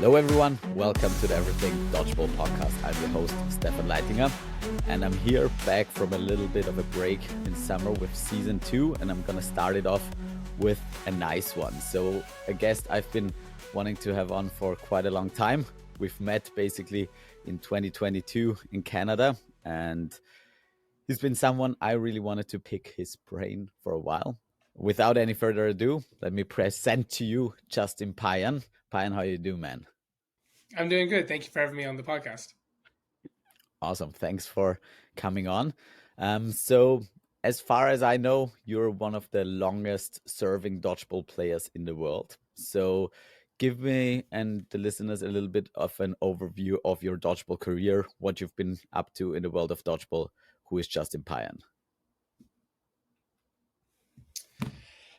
Hello everyone, welcome to the Everything Dodgeball podcast. I'm your host, Stefan Leitinger, and I'm here back from a little bit of a break in summer with season 2, and I'm gonna start it off with a nice one. So a guest I've been wanting to have on for quite a long time. We've met basically in 2022 in Canada, and he's been someone I really wanted to pick his brain for a while. Without any further ado, let me present to you Justin Payan. Payan, how you do, man? I'm doing good. Thank you for having me on the podcast. Awesome. Thanks for coming on. So as far as I know, you're one of the longest serving dodgeball players in the world. So give me and the listeners a little bit of an overview of your dodgeball career, what you've been up to in the world of dodgeball. Who is Justin Payan?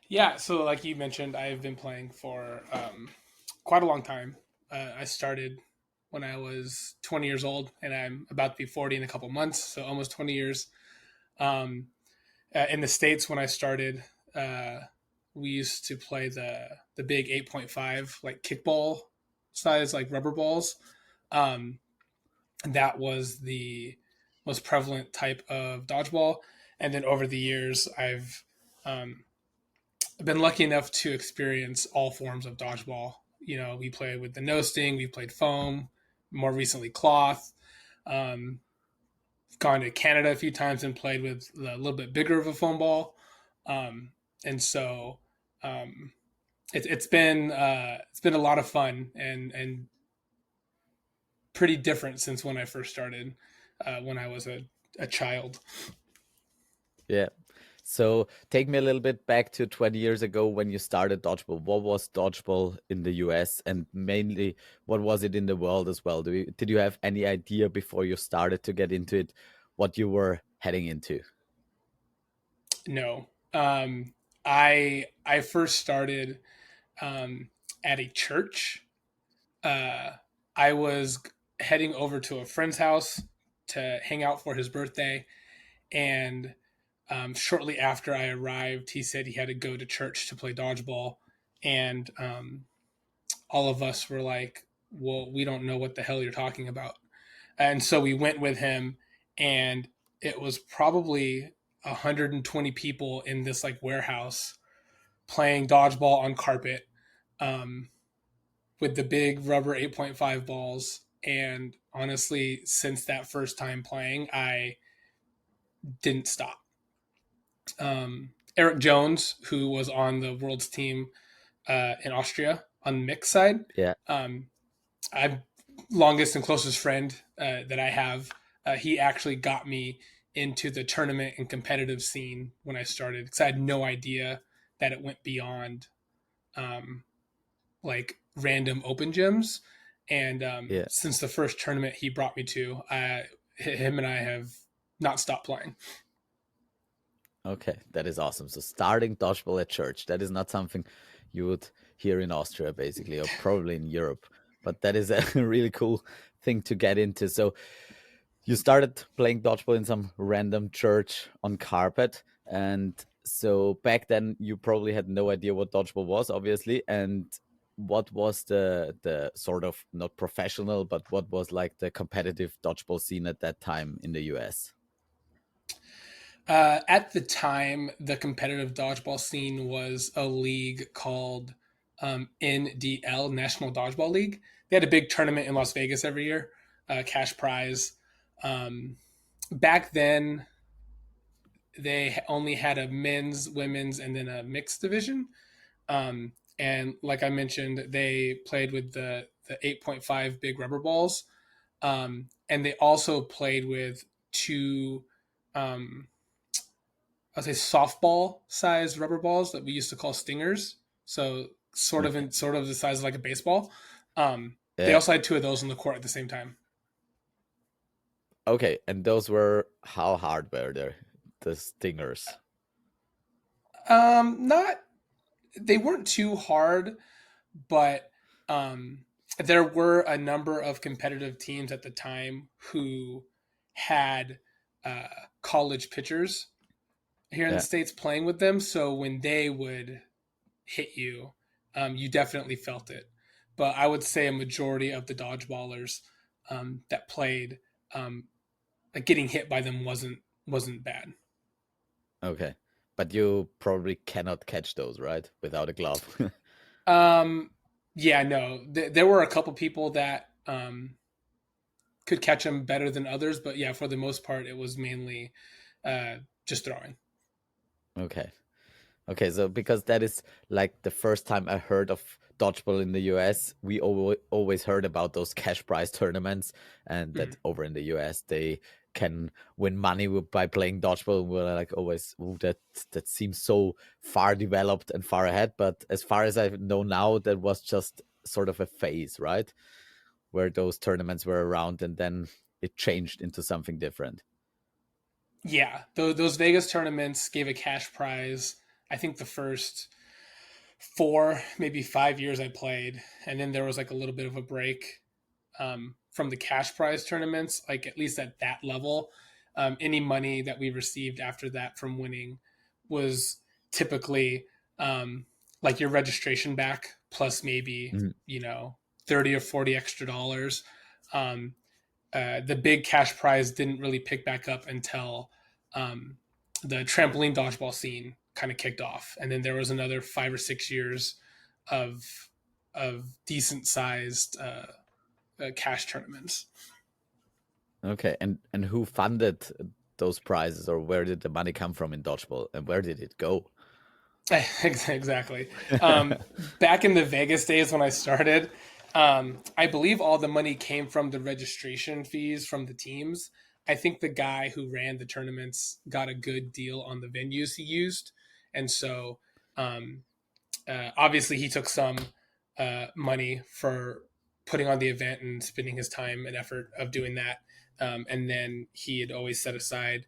Yeah, so like you mentioned, I've been playing for quite a long time. I started when I was 20 years old, and I'm about to be 40 in a couple months, so almost 20 years. Um, in the States, when I started, we used to play the big 8.5, like kickball size, like rubber balls. Um, that was the most prevalent type of dodgeball. And then over the years, um, I've been lucky enough to experience all forms of dodgeball. You know, we played with the no sting, we played foam, more recently cloth. Um, Gone to Canada a few times and played with a little bit bigger of a foam ball. Um, and so um, it's been a lot of fun and pretty different since when I first started when I was a child. Yeah. So take me a little bit back to 20 years ago when you started dodgeball. What was dodgeball in the US, and mainly what was it in the world as well? Did you have any idea before you started to get into it what you were heading into? No, I first started um, at a church. Uh, I was heading over to a friend's house to hang out for his birthday, and shortly after I arrived, he said he had to go to church to play dodgeball, and all of us were like, "Well, we don't know what the hell you're talking about," and so we went with him, and it was probably 120 people in this like warehouse playing dodgeball on carpet. Um, with the big rubber 8.5 balls. And honestly, since that first time playing, I didn't stop. Eric Jones, who was on the world's team in Austria on the mixed side, Yeah. um, I'm longest and closest friend that I have. He actually got me into the tournament and competitive scene when I started because I had no idea that it went beyond um, like random open gyms. And Yeah. since the first tournament he brought me to, him and I have not stopped playing. Okay, that is awesome. So starting dodgeball at church, that is not something you would hear in Austria, basically, or probably in Europe. But that is a really cool thing to get into. So you started playing dodgeball in some random church on carpet. And so back then you probably had no idea what dodgeball was, obviously. And what was the sort of not professional, but what was like the competitive dodgeball scene at that time in the US? At the time, the competitive dodgeball scene was a league called NDL, National Dodgeball League. They had a big tournament in Las Vegas every year, cash prize. Um, Back then, they only had a men's, women's, and then a mixed division. Um, and like I mentioned, they played with the 8.5 big rubber balls. And they also played with two, um, I'll say softball size rubber balls that we used to call stingers. So Okay. sort of the size of like a baseball. They Yeah. also had two of those on the court at the same time. Okay. And those were how hard were they? The stingers. Not They weren't too hard, but um, there were a number of competitive teams at the time who had uh, college pitchers here in the Yeah. states playing with them. So when they would hit you, you definitely felt it. but I would say a majority of the dodgeballers that played, like getting hit by them wasn't bad. Okay. But you probably cannot catch those, right? Without a glove. Um, yeah, no, there were a couple people that could catch them better than others, but yeah, for the most part, it was mainly just throwing. Okay. Okay, so because that is like the first time I heard of dodgeball in the US, we always heard about those cash prize tournaments, and that Mhm. over in the US they can win money by playing dodgeball. We're like always, "Ooh, that seems so far developed and far ahead." But as far as I know now, that was just sort of a phase, right? Where those tournaments were around, and then it changed into something different. Yeah, those Vegas tournaments gave a cash prize. I think the first 4, maybe 5 years I played, and then there was like a little bit of a break from the cash prize tournaments. Like at least at that level, any money that we received after that from winning was typically um, like your registration back plus maybe Mhm. 30 or 40 extra dollars. Um, the big cash prize didn't really pick back up until um, the trampoline dodgeball scene kind of kicked off, and then there was another 5 or 6 years of decent sized cash tournaments. Okay, and who funded those prizes, or where did the money come from in dodgeball, and where did it go? Exactly. Back in the Vegas days when I started, I believe all the money came from the registration fees from the teams. I think the guy who ran the tournaments got a good deal on the venues he used, and so um, obviously he took some money for putting on the event and spending his time and effort of doing that, and then he had always set aside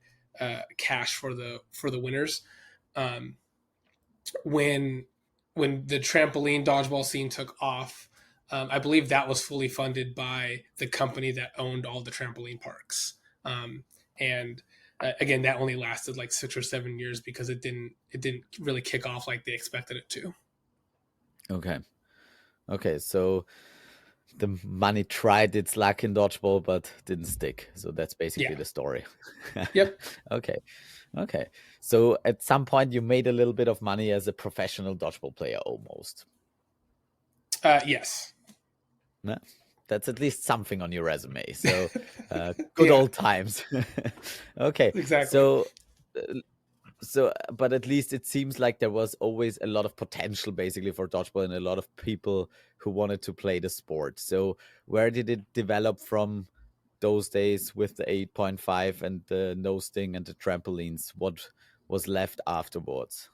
cash for the winners. Um, when the trampoline dodgeball scene took off, I believe that was fully funded by the company that owned all the trampoline parks. And again, that only lasted like 6 or 7 years because it didn't really kick off like they expected it to. Okay, okay, so the money tried its luck in dodgeball, but didn't stick. So that's basically Yeah. the story. Yep. Okay, okay. So at some point, you made a little bit of money as a professional dodgeball player, almost. Yes. No? That's at least something on your resume. So good Yeah. old times. Okay, Exactly. so but at least it seems like there was always a lot of potential basically for dodgeball and a lot of people who wanted to play the sport. So where did it develop from those days with the 8.5 and the nose sting and the trampolines? What was left afterwards?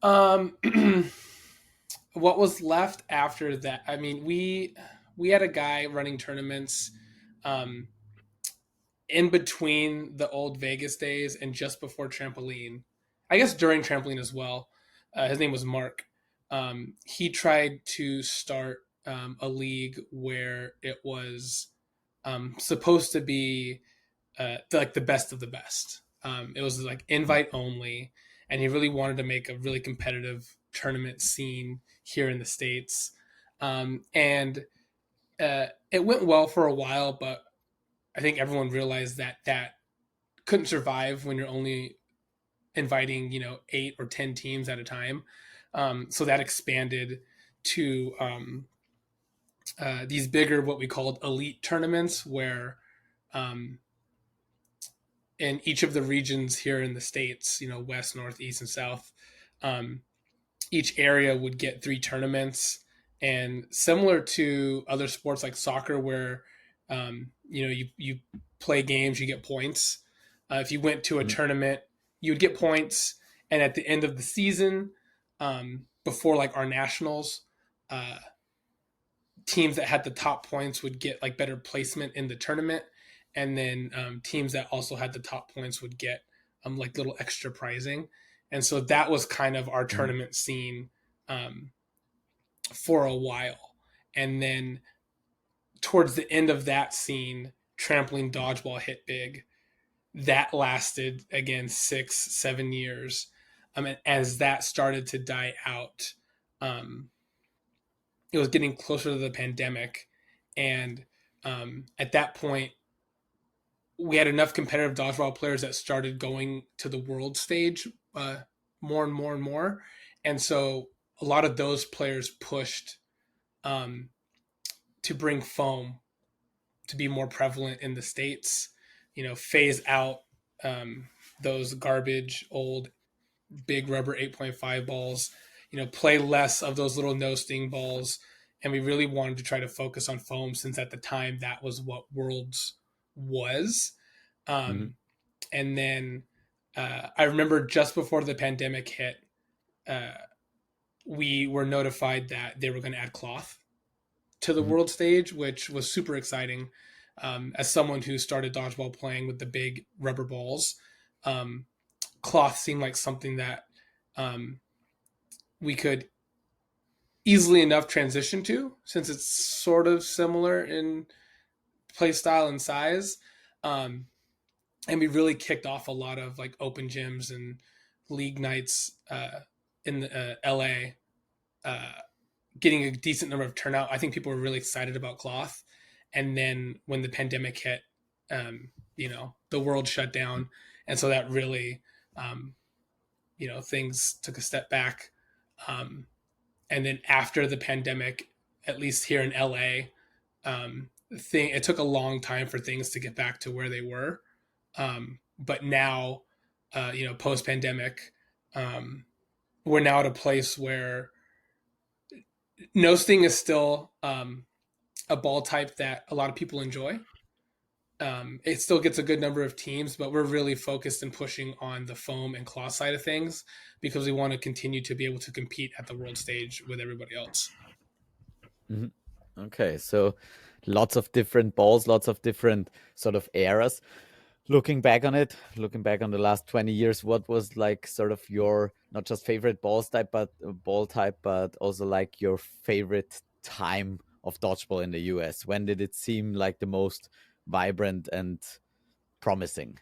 Um, what was left after that? I mean, we had a guy running tournaments. Um, in between the old Vegas days and just before trampoline, I guess during trampoline as well. His name was Mark. He tried to start a league where it was supposed to be like the best of the best. It was like Mm, invite only, and he really wanted to make a really competitive tournament scene here in the states. And it went well for a while, but I think everyone realized that couldn't survive when you're only inviting 8 or 10 teams at a time. So that expanded to these bigger, what we called elite tournaments, where um, in each of the regions here in the states, west, north, east, and south, um, each area would get 3 tournaments. And similar to other sports like soccer, where you play games, you get points. If you went to a mm, tournament, you would get points, and at the end of the season, before like our nationals, uh, teams that had the top points would get like better placement in the tournament, and then teams that also had the top points would get like little extra prizing. And so that was kind of our mm, tournament scene um, for a while. And then towards the end of that scene, trampoline dodgeball hit big. That lasted again 6, 7 years. And as that started to die out, um, it was getting closer to the pandemic, and at that point, we had enough competitive dodgeball players that started going to the world stage more and more and more, and so a lot of those players pushed um, to bring foam to be more prevalent in the states. Phase out those garbage old big rubber 8.5 balls. Play less of those little no sting balls, and we really wanted to try to focus on foam since at the time that was what Worlds was. Mm-hmm. Um, and then I remember just before the pandemic hit, uh, we were notified that they were going to add cloth to the Mm-hmm. world stage, which was super exciting. As someone who started dodgeball playing with the big rubber balls, um, cloth seemed like something that um, we could easily enough transition to since it's sort of similar in play style and size. Um, and we really kicked off a lot of like open gyms and league nights in LA, uh, getting a decent number of turnout. I think people were really excited about cloth. And then when the pandemic hit, the world shut down. And so that really, um, things took a step back. Um, and then after the pandemic, at least here in LA, it took a long time for things to get back to where they were. But now, post pandemic, um, we're now at a place where no sting is still a ball type that a lot of people enjoy. It still gets a good number of teams, but we're really focused and pushing on the foam and claw side of things because we want to continue to be able to compete at the world stage with everybody else. Mm-hmm. Okay, so lots of different balls, lots of different sort of eras. Looking back on it, looking back on the last 20 years, what was like sort of your not just favorite ball type, but also like your favorite time of dodgeball in the US? When did it seem like the most vibrant and promising?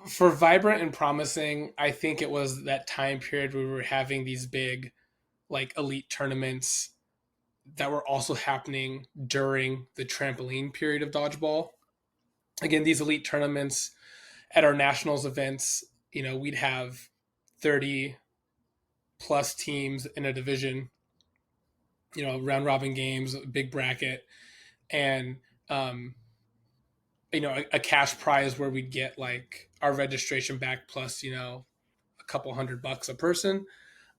For vibrant and promising, I think it was that time period where we were having these big, like elite tournaments that were also happening during the trampoline period of dodgeball. Again, these elite tournaments at our nationals events, we'd have 30 plus teams in a division, round robin games, big bracket, and um, a cash prize where we'd get like our registration back plus a couple $100 a person.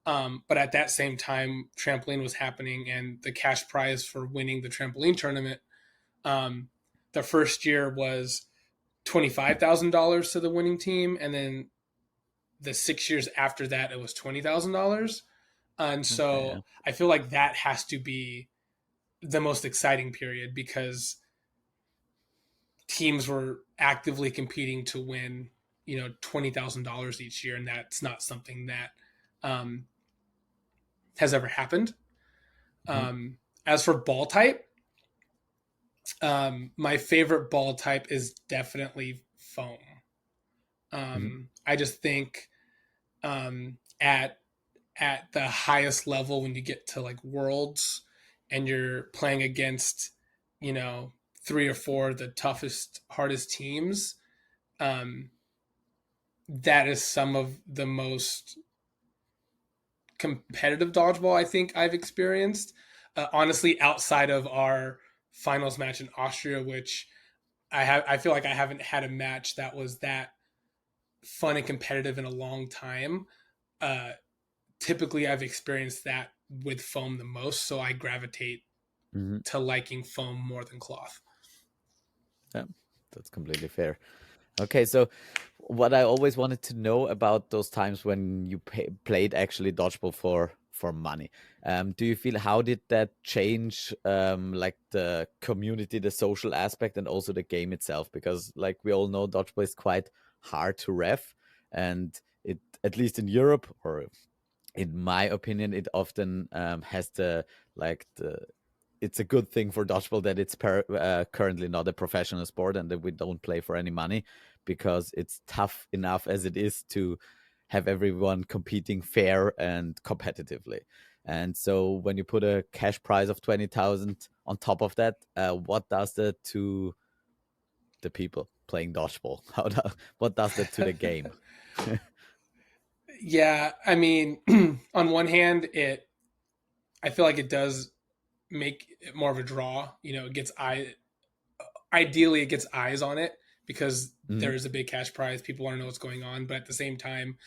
But at that same time, trampoline was happening, and the cash prize for winning the trampoline tournament, um, the first year was $25,000 to the winning team, and then the 6 years after that, it was $20,000. And Okay, yeah. so I feel like that has to be the most exciting period because teams were actively competing to win, $20,000 each year, and that's not something that um, has ever happened. Mhm, As for ball type, my favorite ball type is definitely foam. mhm, I just think at the highest level when you get to like worlds and you're playing against you know three or four of the toughest hardest teams, um, that is some of the most competitive dodgeball I think I've experienced. Honestly, outside of our finals match in Austria, which I feel like I haven't had a match that was that fun and competitive in a long time. uh, Typically I've experienced that with foam the most, so I gravitate mhm. to liking foam more than cloth. Yeah, that's completely fair. Okay, so what I always wanted to know about those times when you played actually dodgeball for money. Do you feel how did that change like the community, the social aspect, and also the game itself? Because like we all know, dodgeball is quite hard to ref, and it at least in Europe or in my opinion, it often has the like the it's a good thing for dodgeball that it's currently not a professional sport and that we don't play for any money because it's tough enough as it is to have everyone competing fair and competitively. And so when you put a cash prize of 20,000 on top of that, what does that to the people playing dodgeball? What does that to the game? Yeah, I mean, on one hand, I feel like it does make it more of a draw. You know, it gets ideally it gets eyes on it because Mhm. there is a big cash prize. People want to know what's going on, but at the same time,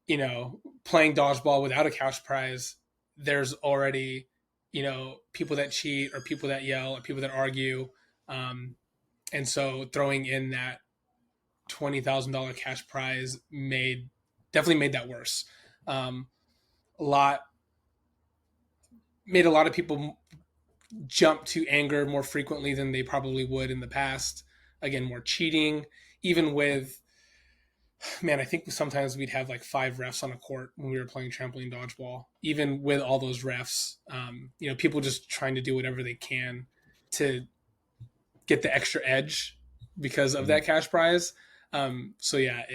you know, playing dodgeball without a cash prize, there's already, you know, people that cheat or people that yell or people that argue. Um, and so throwing in that $20,000 cash prize definitely made that worse. Um, a lot made a lot of people jump to anger more frequently than they probably would in the past. Again, more cheating, even with, man, I think sometimes we'd have like 5 refs on a court when we were playing trampoline dodgeball. Even with all those refs, you know, people just trying to do whatever they can to get the extra edge because of Mhm. that cash prize. So yeah,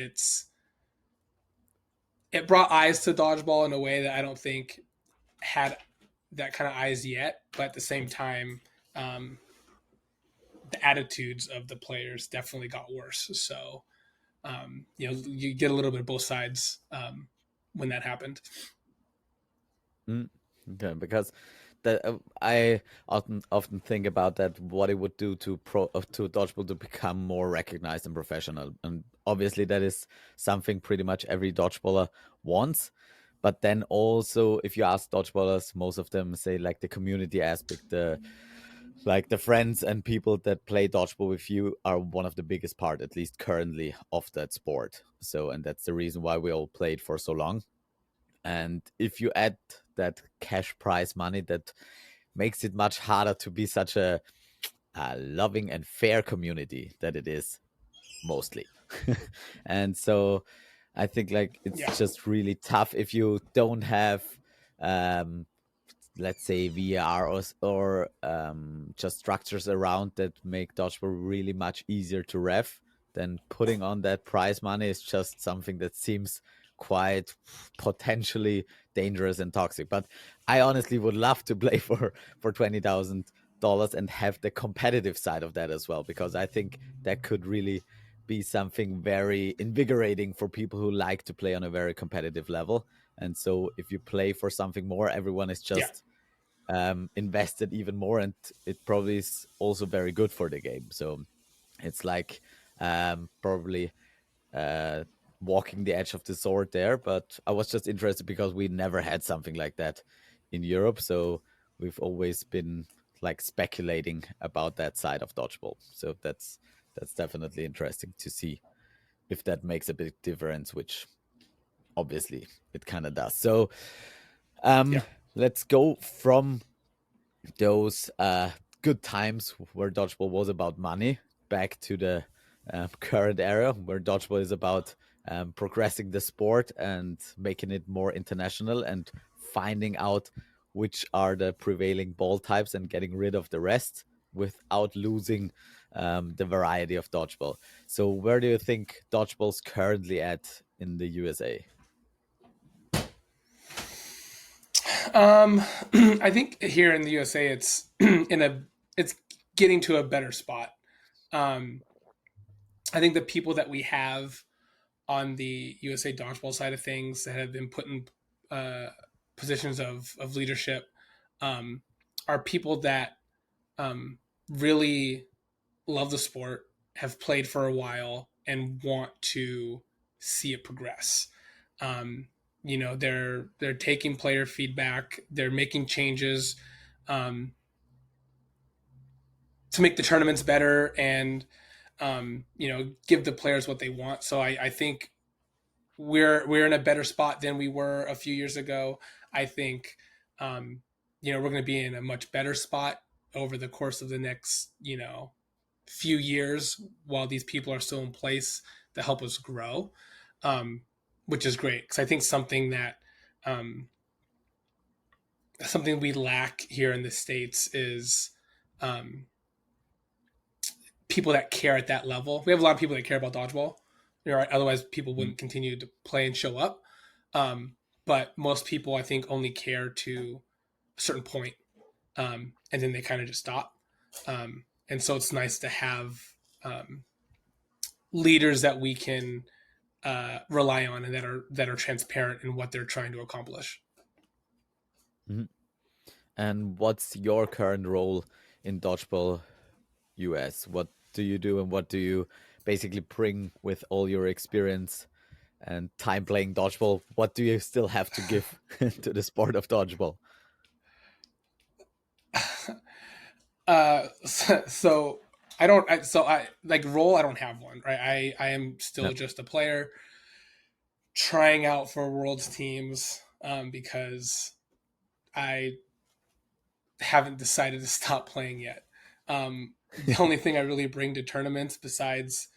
it brought eyes to dodgeball in a way that I don't think had that kind of eyes yet. But at the same time, um, the attitudes of the players definitely got worse. So you know, you get a little bit of both sides when that happened. Mm, okay, because I often think about that, what it would do to dodgeball to become more recognized and professional, and obviously that is something pretty much every dodgeballer wants. But then also, if you ask dodgeballers, most of them say like the community aspect, the like the friends and people that play dodgeball with you are one of the biggest part, at least currently, of that sport. So, and that's the reason why we all played for so long. And if you add that cash prize money, that makes it much harder to be such a loving and fair community that it is mostly. And so I think like it's Yeah, just really tough if you don't have um let's say VR or just structures around that make dodgeball really much easier to ref. Then putting on that prize money is just something that seems quite potentially dangerous and toxic. But I honestly would love to play for $20,000 and have the competitive side of that as well, because I think that could really be something very invigorating for people who like to play on a very competitive level. And so if you play for something more, everyone is yeah, just invested even more, and it probably is also very good for the game. So it's like probably uh, walking the edge of the sword there. But I was just interested because we never had something like that in Europe. So we've always been like speculating about that side of dodgeball. So that's definitely interesting to see if that makes a big difference, which obviously it kind of does. So um, yeah, let's go from those good times where dodgeball was about money back to the current era where dodgeball is about progressing the sport and making it more international and finding out which are the prevailing ball types and getting rid of the rest without losing the variety of dodgeball. So where do you think dodgeball's currently at in the USA? um, I think here in the USA, it's getting to a better spot. Um, I think the people that we have on the USA dodgeball side of things that have been put in uh, positions of leadership um, are people that really love the sport, have played for a while, and want to see it progress. Um, you know, they're taking player feedback, they're making changes um, to make the tournaments better, and you know, give the players what they want. So I think we're in a better spot than we were a few years ago. I think you know, we're going to be in a much better spot over the course of the next, you know, few years while these people are still in place to help us grow, um, which is great because I think um, something we lack here in the states is um, people that care at that level. We have a lot of people that care about dodgeball. Right? Otherwise, people wouldn't continue to play and show up. But most people, I think, only care to a certain point, and then they kind of just stop. And so it's nice to have leaders that we can rely on and that are transparent in what they're trying to accomplish. Mm-hmm. And what's your current role in Dodgeball US? What do you do and what do you basically bring with all your experience and time playing dodgeball? What do you still have to give to the sport of dodgeball? So I don't. So I like role. I don't have one. Right. I am No. still just a player trying out for world's teams because I haven't decided to stop playing yet. The only thing I really bring to tournaments besides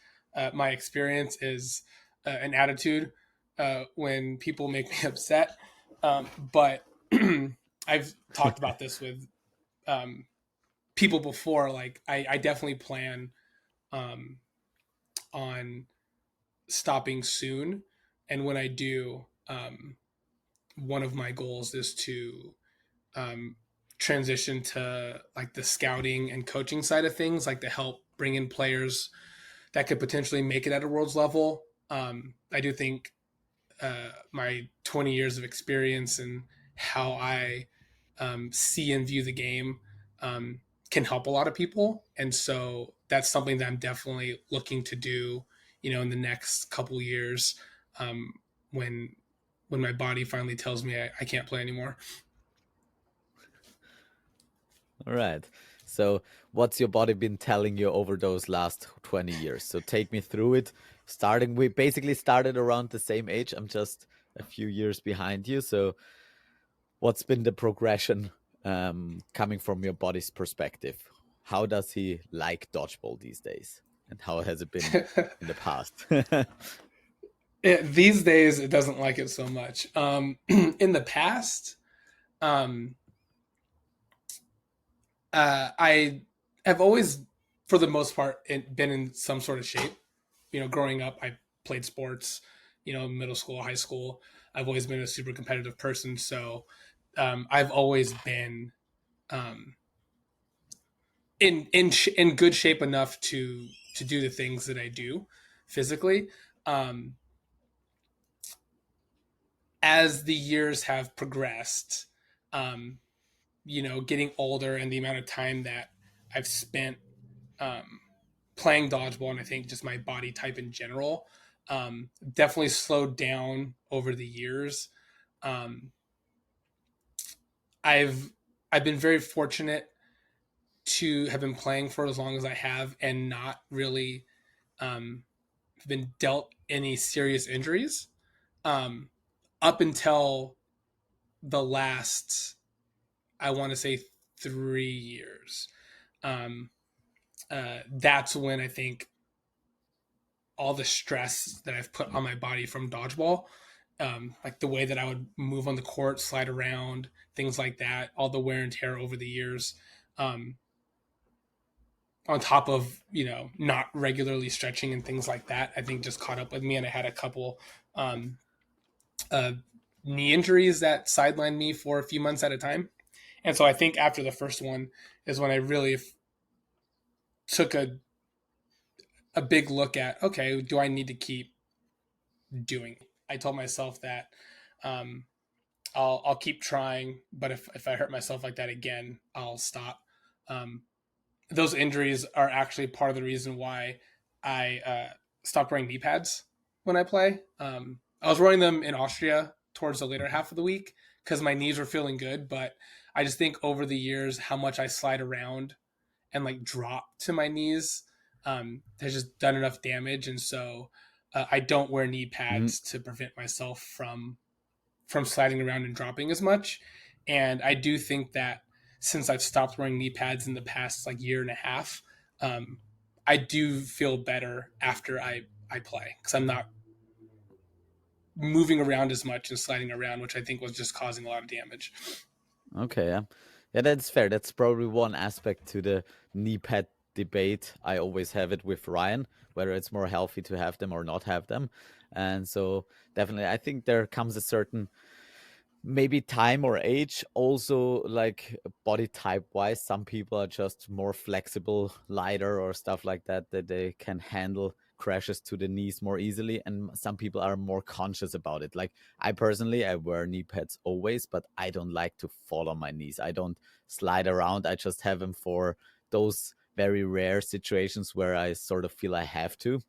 my experience is an attitude when people make me upset. But I've talked about this with um, people before. Like I definitely plan um, on stopping soon, and when I do, one of my goals is to um, transition to like the scouting and coaching side of things, like to help bring in players that could potentially make it at a world's level. I do think my 20 years of experience and how I see and view the game um, can help a lot of people, and so that's something that I'm definitely looking to do. In the next couple years, um, when when my body finally tells me I can't play anymore. All right. So, what's your body been telling you over those last 20 years? So, take me through it. We basically started around the same age. I'm just a few years behind you. So, what's been the progression coming from your body's perspective? How does he like dodgeball these days? And how has it been in the past? These days, it doesn't like it so much. In the past, um, I have always, for the most part, been in some sort of shape. Growing up, I played sports. Middle school, high school. I've always been a super competitive person, so I've always been um, in good shape enough to do the things that I do physically. Um, as the years have progressed, um, getting older and the amount of time that I've spent um, playing dodgeball, and I think just my body type in general, definitely slowed down over the years. Um, I've I've been very fortunate to have been playing for as long as I have and not really um, been dealt any serious injuries um, up until the last, I want to say, 3 years. Um, that's when I think all the stress that I've put on my body from dodgeball, like the way that I would move on the court, slide around, things like that, all the wear and tear over the years, um, on top of not regularly stretching and things like that, I think just caught up with me, and I had a couple um, uh, knee injuries that sidelined me for a few months at a time. And so I think after the first one is when I really took a big look at, okay, do I need to keep doing it? I told myself that um, I'll keep trying, but if I hurt myself like that again, I'll stop. Um, those injuries are actually part of the reason why I stopped wearing knee pads when I play. I was wearing them in Austria towards the later half of the week because my knees were feeling good, but I just think over the years how much I slide around and like drop to my knees has just done enough damage, and so I don't wear knee Mhm. pads to prevent myself from sliding around and dropping as much. And I do think that since I've stopped wearing knee pads in the past like year and a half, um, I do feel better after I play because I'm not moving around as much and sliding around, which I think was just causing a lot of damage. Okay, yeah. Yeah, that's fair. That's probably one aspect to the knee pad debate I always have it with Ryan, whether it's more healthy to have them or not have them. And so definitely, I think there comes a certain maybe time or age, also like body type wise. Some people are just more flexible, lighter, or stuff like that, that they can handle crashes to the knees more easily, and some people are more conscious about it. Like I personally, I wear knee pads always, but I don't like to fall on my knees. I don't slide around. I just have them for those very rare situations where I sort of feel I have to,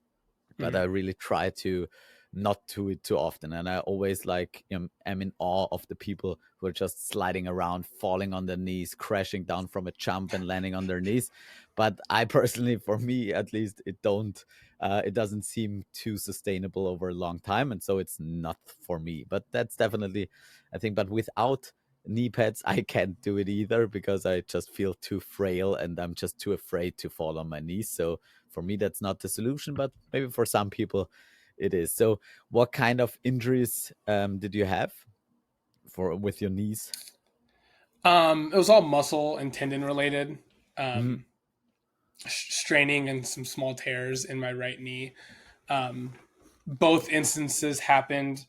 but I Mhm. really try to not do it too often. And I always like am in awe of the people who are just sliding around, falling on their knees, crashing down from a jump and landing on their knees. But I personally, for me at least, it doesn't seem too sustainable over a long time, and so it's not for me. But that's definitely, I think. But without knee pads, I can't do it either because I just feel too frail and I'm just too afraid to fall on my knees. So for me, that's not the solution, but maybe for some people it is. So, what kind of injuries did you have for with your knees? It was all muscle and tendon related. Hmm. Um, Straining and some small tears in my right knee. Um, both instances happened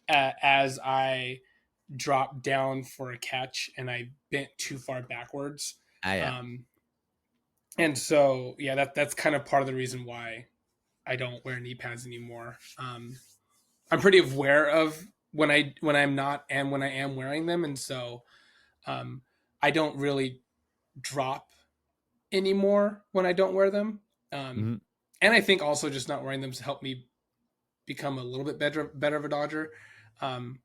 as I dropped down for a catch and I bent too far backwards. Ah, yeah. Um, and so, yeah, that's kind of part of the reason why I don't wear knee pads anymore. I'm pretty aware of when I'm not and when I am wearing them, and so um, I don't really drop anymore when I don't wear them. Um, Hmm. and I think also just not wearing them has helped me become a little bit better of a dodger. Um,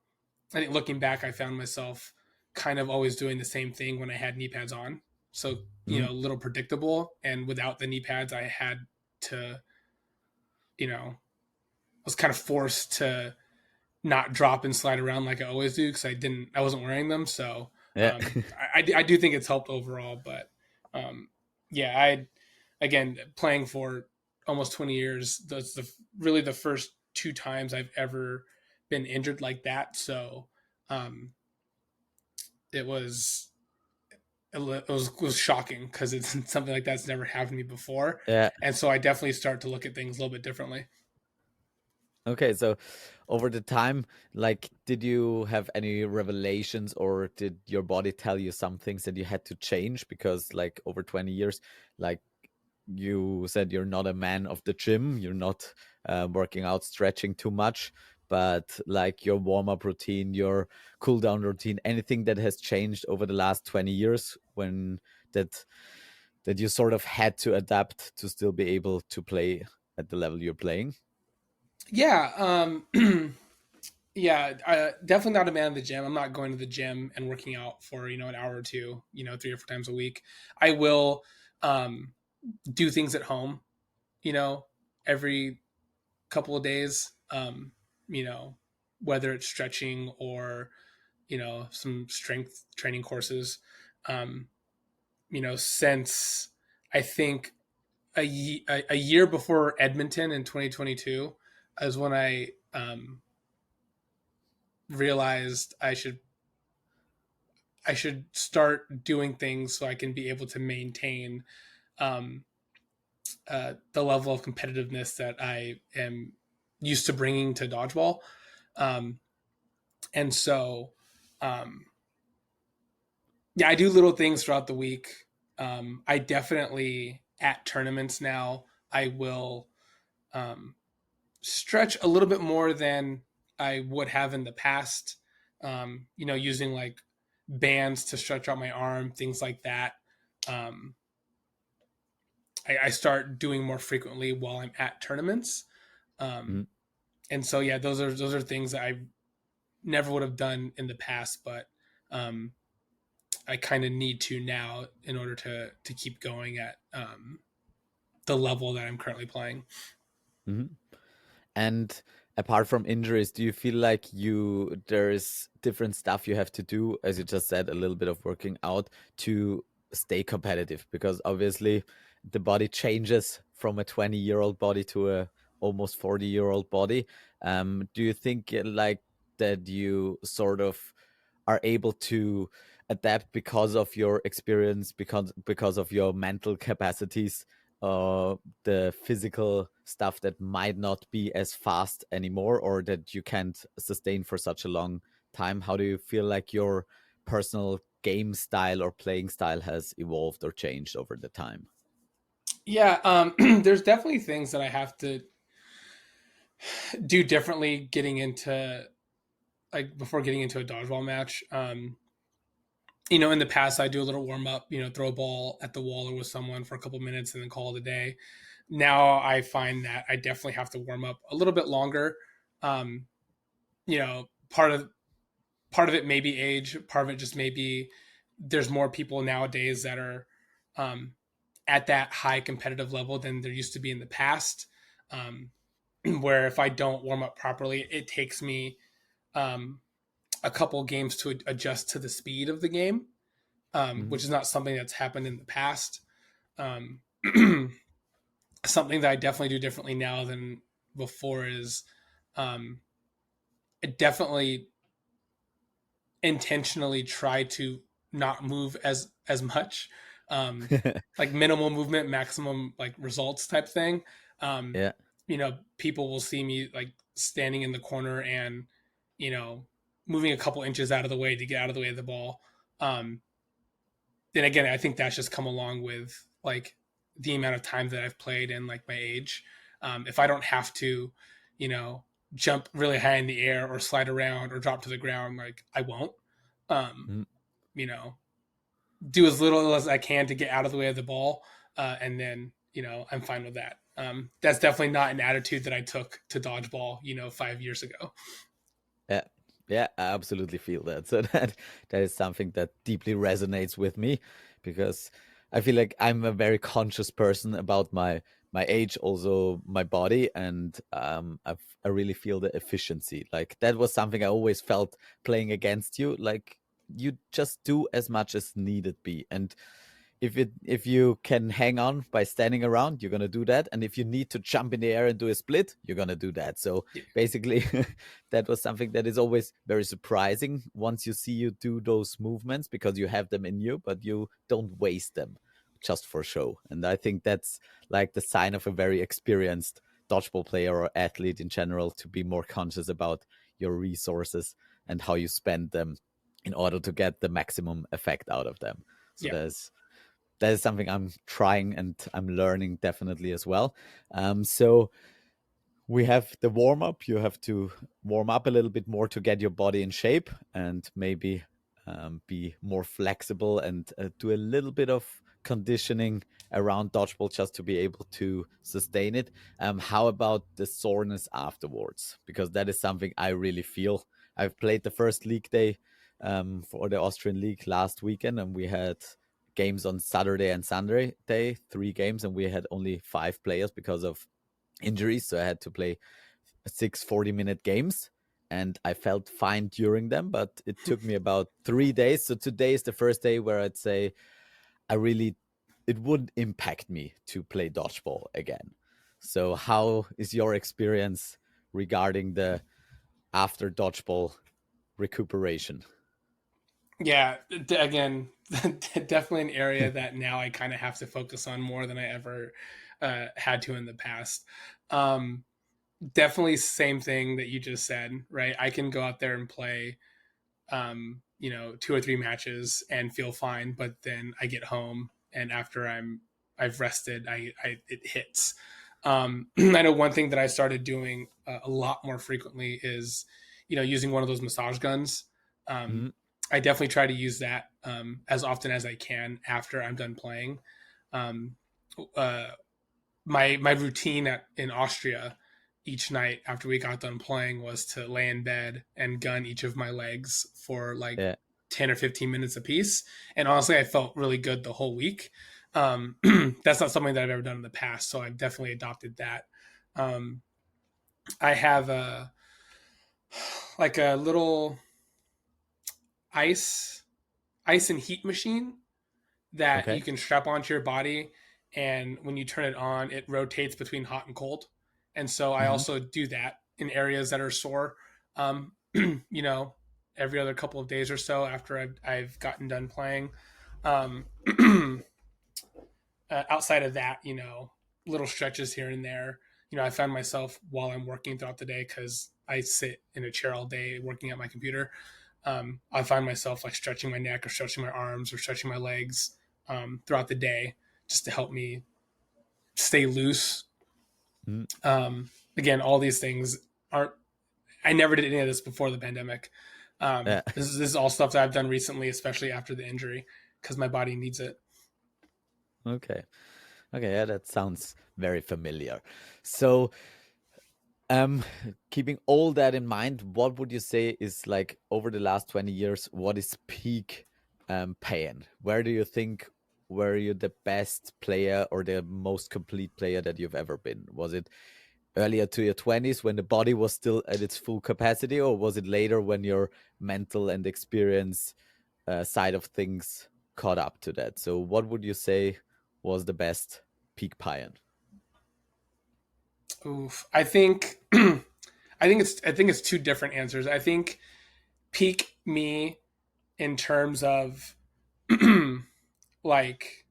I think looking back, I found myself kind of always doing the same thing when I had knee pads on. So, Hmm. a little predictable. And without the knee pads, I had to, I was kind of forced to not drop and slide around like I always do because I wasn't wearing them. So, Yeah. I do think it's helped overall. But, um, yeah, again, playing for almost 20 years, that's really the first two times I've ever been injured like that. So, um, it was it was shocking because it's something like that's never happened to me before, Yeah. and so I definitely start to look at things a little bit differently. Okay, so over the time, like, did you have any revelations or did your body tell you some things that you had to change? Because, like, over 20 years, like, you said you're not a man of the gym, you're not working out, stretching too much, but like your warm up routine, your cool down routine, anything that has changed over the last 20 years when that that you sort of had to adapt to still be able to play at the level you're playing? Yeah, yeah, definitely not a man of the gym. I'm not going to the gym and working out for an hour or two, 3 or 4 times a week. I will um, do things at home, you know, every couple of days. You know, whether it's stretching or some strength training courses. Um, since I think a year before Edmonton in 2022 is when I realized I should start doing things so I can be able to maintain um, the level of competitiveness that I am used to bringing to dodgeball. Um, and so, um, yeah, I do little things throughout the week. I definitely at tournaments now I will um, stretch a little bit more than I would have in the past. Using like bands to stretch out my arm, things like that. Um, I start doing more frequently while I'm at tournaments. Um, Mhm. and so yeah, those are things that I never would have done in the past, but um, I kind of need to now in order to keep going at the level that I'm currently playing. Mhm. And apart from injuries, do you feel like there's different stuff you have to do, as you just said, a little bit of working out to stay competitive? Because obviously the body changes from a 20-year-old body to a almost 40-year-old body. Do you think like that you sort of are able to adapt because of your experience, because of your mental capacities, the physical stuff that might not be as fast anymore, or that you can't sustain for such a long time? How do you feel like your personal game style or playing style has evolved or changed over the time? Yeah, there's definitely things that I have to do differently getting into, like, before getting into a dodgeball match. In the past, I do a little warm up, throw a ball at the wall or with someone for a couple minutes and then call it a day. Now I find that I definitely have to warm up a little bit longer. Um, you know, part of it may be age, part of it just may be there's more people nowadays that are um, at that high competitive level than there used to be in the past. Um, where if I don't warm up properly, it takes me um, a couple games to adjust to the speed of the game, Hmm. which is not something that's happened in the past. Um, Something that I definitely do differently now than before is um, I definitely intentionally try to not move as much, um, like minimal movement, maximum like results type thing. Um, Yeah. People will see me like standing in the corner and you know moving a couple inches out of the way to get out of the way of the ball. Um, then again, I think that's just come along with like the amount of time that I've played and like my age. If I don't have to, you know, jump really high in the air or slide around or drop to the ground, like I won't. Um, Mm. you know, do as little as I can to get out of the way of the ball, and then I'm fine with that. That's definitely not an attitude that I took to dodgeball, 5 years ago. Yeah, yeah, I absolutely feel that. So that is something that deeply resonates with me, because I feel like I'm a very conscious person about my age, also my body, and I really feel the efficiency. Like that was something I always felt playing against you. Like you just do as much as needed be, and if you can hang on by standing around, you're gonna do that. And if you need to jump in the air and do a split, you're gonna do that. So Yeah, basically, that was something that is always very surprising once you see you do those movements, because you have them in you, but you don't waste them just for show. And I think that's like the sign of a very experienced dodgeball player or athlete in general, to be more conscious about your resources and how you spend them in order to get the maximum effect out of them. So yeah, that is something I'm trying and I'm learning definitely as well. So we have the warm up. You have to warm up a little bit more to get your body in shape, and maybe be more flexible, and do a little bit of conditioning around dodgeball just to be able to sustain it. How about the soreness afterwards? Because that is something I really feel. I've played the first league day for the Austrian League last weekend, and we had games on Saturday and Sunday day, 3 games, and we had only 5 players because of injuries. So I had to play 6 40-minute games, and I felt fine during them, but it took me about 3 days. So today is the first day where I'd say I really, it would impact me to play dodgeball again. So how is your experience regarding the after dodgeball recuperation? yeah. Again, definitely an area that now I kind of have to focus on more than I ever had to in the past. Um, Definitely same thing that you just said, right? I can go out there and play 2 or 3 matches and feel fine, but then I get home and after I've rested, I it hits. I know one thing that I started doing a lot more frequently is using one of those massage guns. um, Mm-hmm. I definitely try to use that as often as I can after I'm done playing. um, uh, my routine in Austria each night after we got done playing was to lay in bed and gun each of my legs for like Yeah. 10 or 15 minutes apiece. And honestly, I felt really good the whole week. Um, that's not something that I've ever done in the past. So I've definitely adopted that. Um, I have a little ice, ice and heat machine that you Okay. can strap onto your body. And when you turn it on, it rotates between hot and cold. And so I Mm-hmm. also do that in areas that are sore. Um, you know, every other couple of days or so after I've gotten done playing. Um, outside of that, little stretches here and there. I find myself while I'm working throughout the day, because I sit in a chair all day working at my computer. I find myself like stretching my neck or stretching my arms or stretching my legs throughout the day, just to help me stay loose. Mm. Again, all these things aren't. I never did any of this before the pandemic. Yeah. This is all stuff that I've done recently, especially after the injury, because my body needs it. Okay. Okay. Yeah, that sounds very familiar. So, Um, keeping all that in mind, what would you say is like over the last 20 years, what is peak Payan? Where do you think were you the best player or the most complete player that you've ever been? Was it earlier to your 20s when the body was still at its full capacity, or was it later when your mental and experience side of things caught up to that? So what would you say was the best peak Payan? Oof. I think it's two different answers. I think peak me in terms of like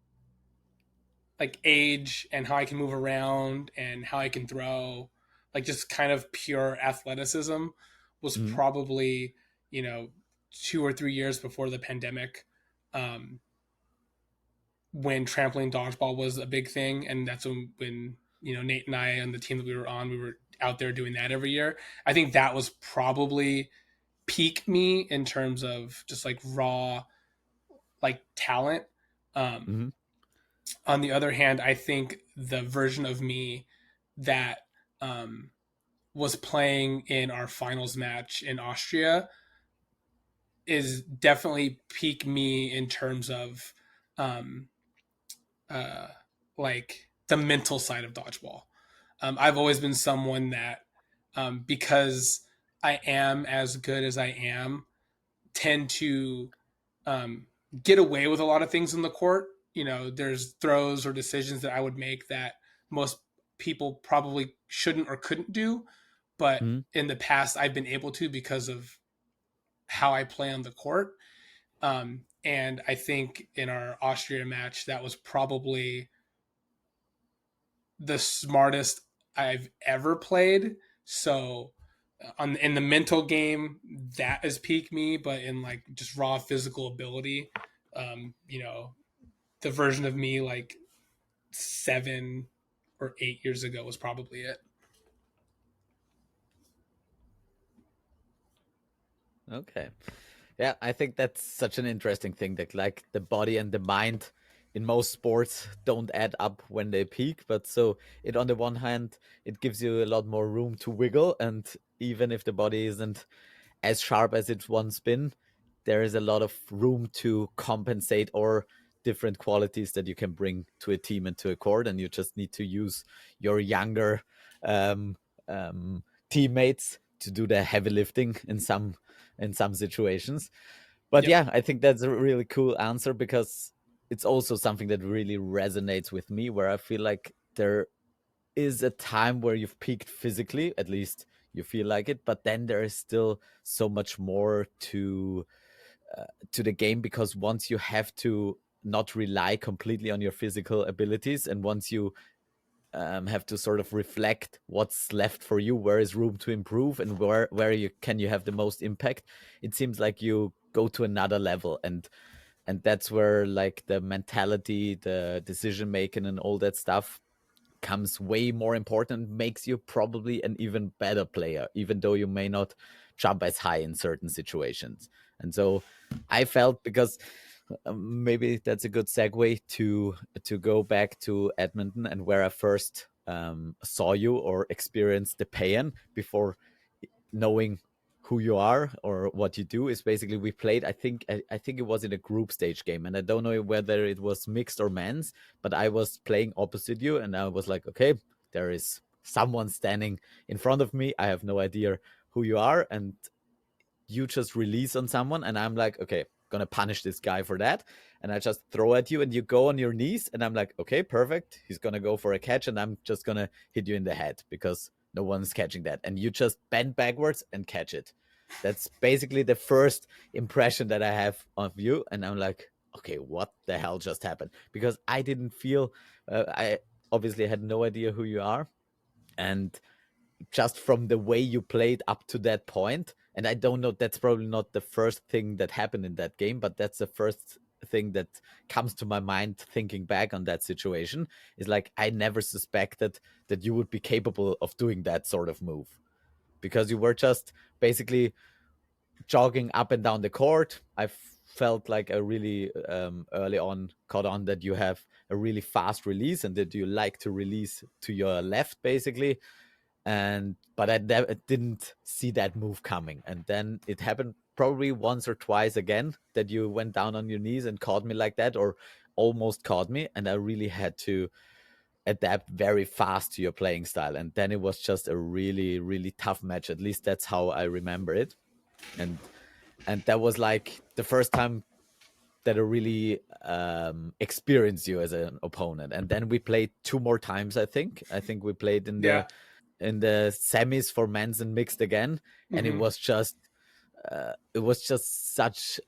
age and how I can move around and how I can throw, like just kind of pure athleticism, was Mm-hmm. probably, you know, 2 or 3 years before the pandemic, um, when trampoline dodgeball was a big thing. And that's when Nate and I and the team that we were on, we were out there doing that every year. I think that was probably peak me in terms of just like raw like talent. Um, Mm-hmm. on the other hand, I think the version of me that um, was playing in our finals match in Austria is definitely peak me in terms of um, uh, like the mental side of dodgeball. I've always been someone that, because I am as good as I am, tend to um, get away with a lot of things in the court. There's throws or decisions that I would make that most people probably shouldn't or couldn't do, but Mm-hmm. in the past I've been able to because of how I play on the court. And I think in our Austria match, that was probably the smartest I've ever played. So in the mental game, that is peak me, but in like just raw physical ability, um, you know, the version of me like 7 or 8 years ago was probably it. Okay. Yeah, I think that's such an interesting thing that like the body and the mind in most sports don't add up when they peak, but so it on the one hand it gives you a lot more room to wiggle, and even if the body isn't as sharp as it's once been, there is a lot of room to compensate or different qualities that you can bring to a team and to a court, and you just need to use your younger um, um, teammates to do the heavy lifting in some situations. But Yep. yeah, I think that's a really cool answer because it's also something that really resonates with me, where I feel like there is a time where you've peaked physically, at least you feel like it, but then there is still so much more to the game, because once you have to not rely completely on your physical abilities, and once you have to sort of reflect what's left for you, where is room to improve, and where you have the most impact, it seems like you go to another level, and that's where like the mentality, the decision making, and all that stuff comes way more important, makes you probably an even better player, even though you may not jump as high in certain situations. And so I felt, because maybe that's a good segue to go back to Edmonton and where I first saw you or experienced the Payan before knowing who you are or what you do. Is basically we played, I think it was in a group stage game, and I don't know whether it was mixed or men's, but I was playing opposite you, and I was like, okay, there is someone standing in front of me, I have no idea who you are, and you just release on someone, and I'm like, okay, gonna punish this guy for that, and I just throw at you and you go on your knees, and I'm like, okay, perfect, he's gonna go for a catch, and I'm just gonna hit you in the head because no one's catching that, and you just bend backwards and catch it. That's basically the first impression that I have of you, and I'm like, okay, what the hell just happened? Because I didn't feel, I obviously had no idea who you are, and just from the way you played up to that point, and I don't know, that's probably not the first thing that happened in that game, but that's the first thing that comes to my mind thinking back on that situation, is like I never suspected that you would be capable of doing that sort of move, because you were just basically jogging up and down the court. I felt like I really early on caught on that you have a really fast release and that you like to release to your left basically. And but I didn't see that move coming, and then it happened probably once or twice again that you went down on your knees and caught me like that, or almost caught me, and I really had to adapt very fast to your playing style. And then it was just a really really tough match, at least that's how I remember it. And that was like the first time that I really experienced you as an opponent. And then we played two more times. I think we played Yeah. in the semis for men's and mixed again, and Hmm. it was just such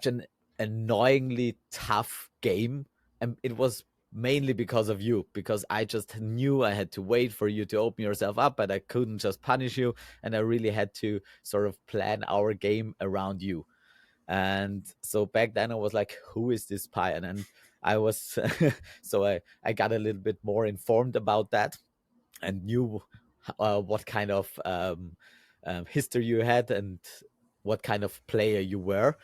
an annoyingly tough game, and it was mainly because of you, because I just knew I had to wait for you to open yourself up, but I couldn't just punish you, and I really had to sort of plan our game around you. And so back then I was like, who is this Payan? And I was so I got a little bit more informed about that and knew what kind of history you had and what kind of player you were.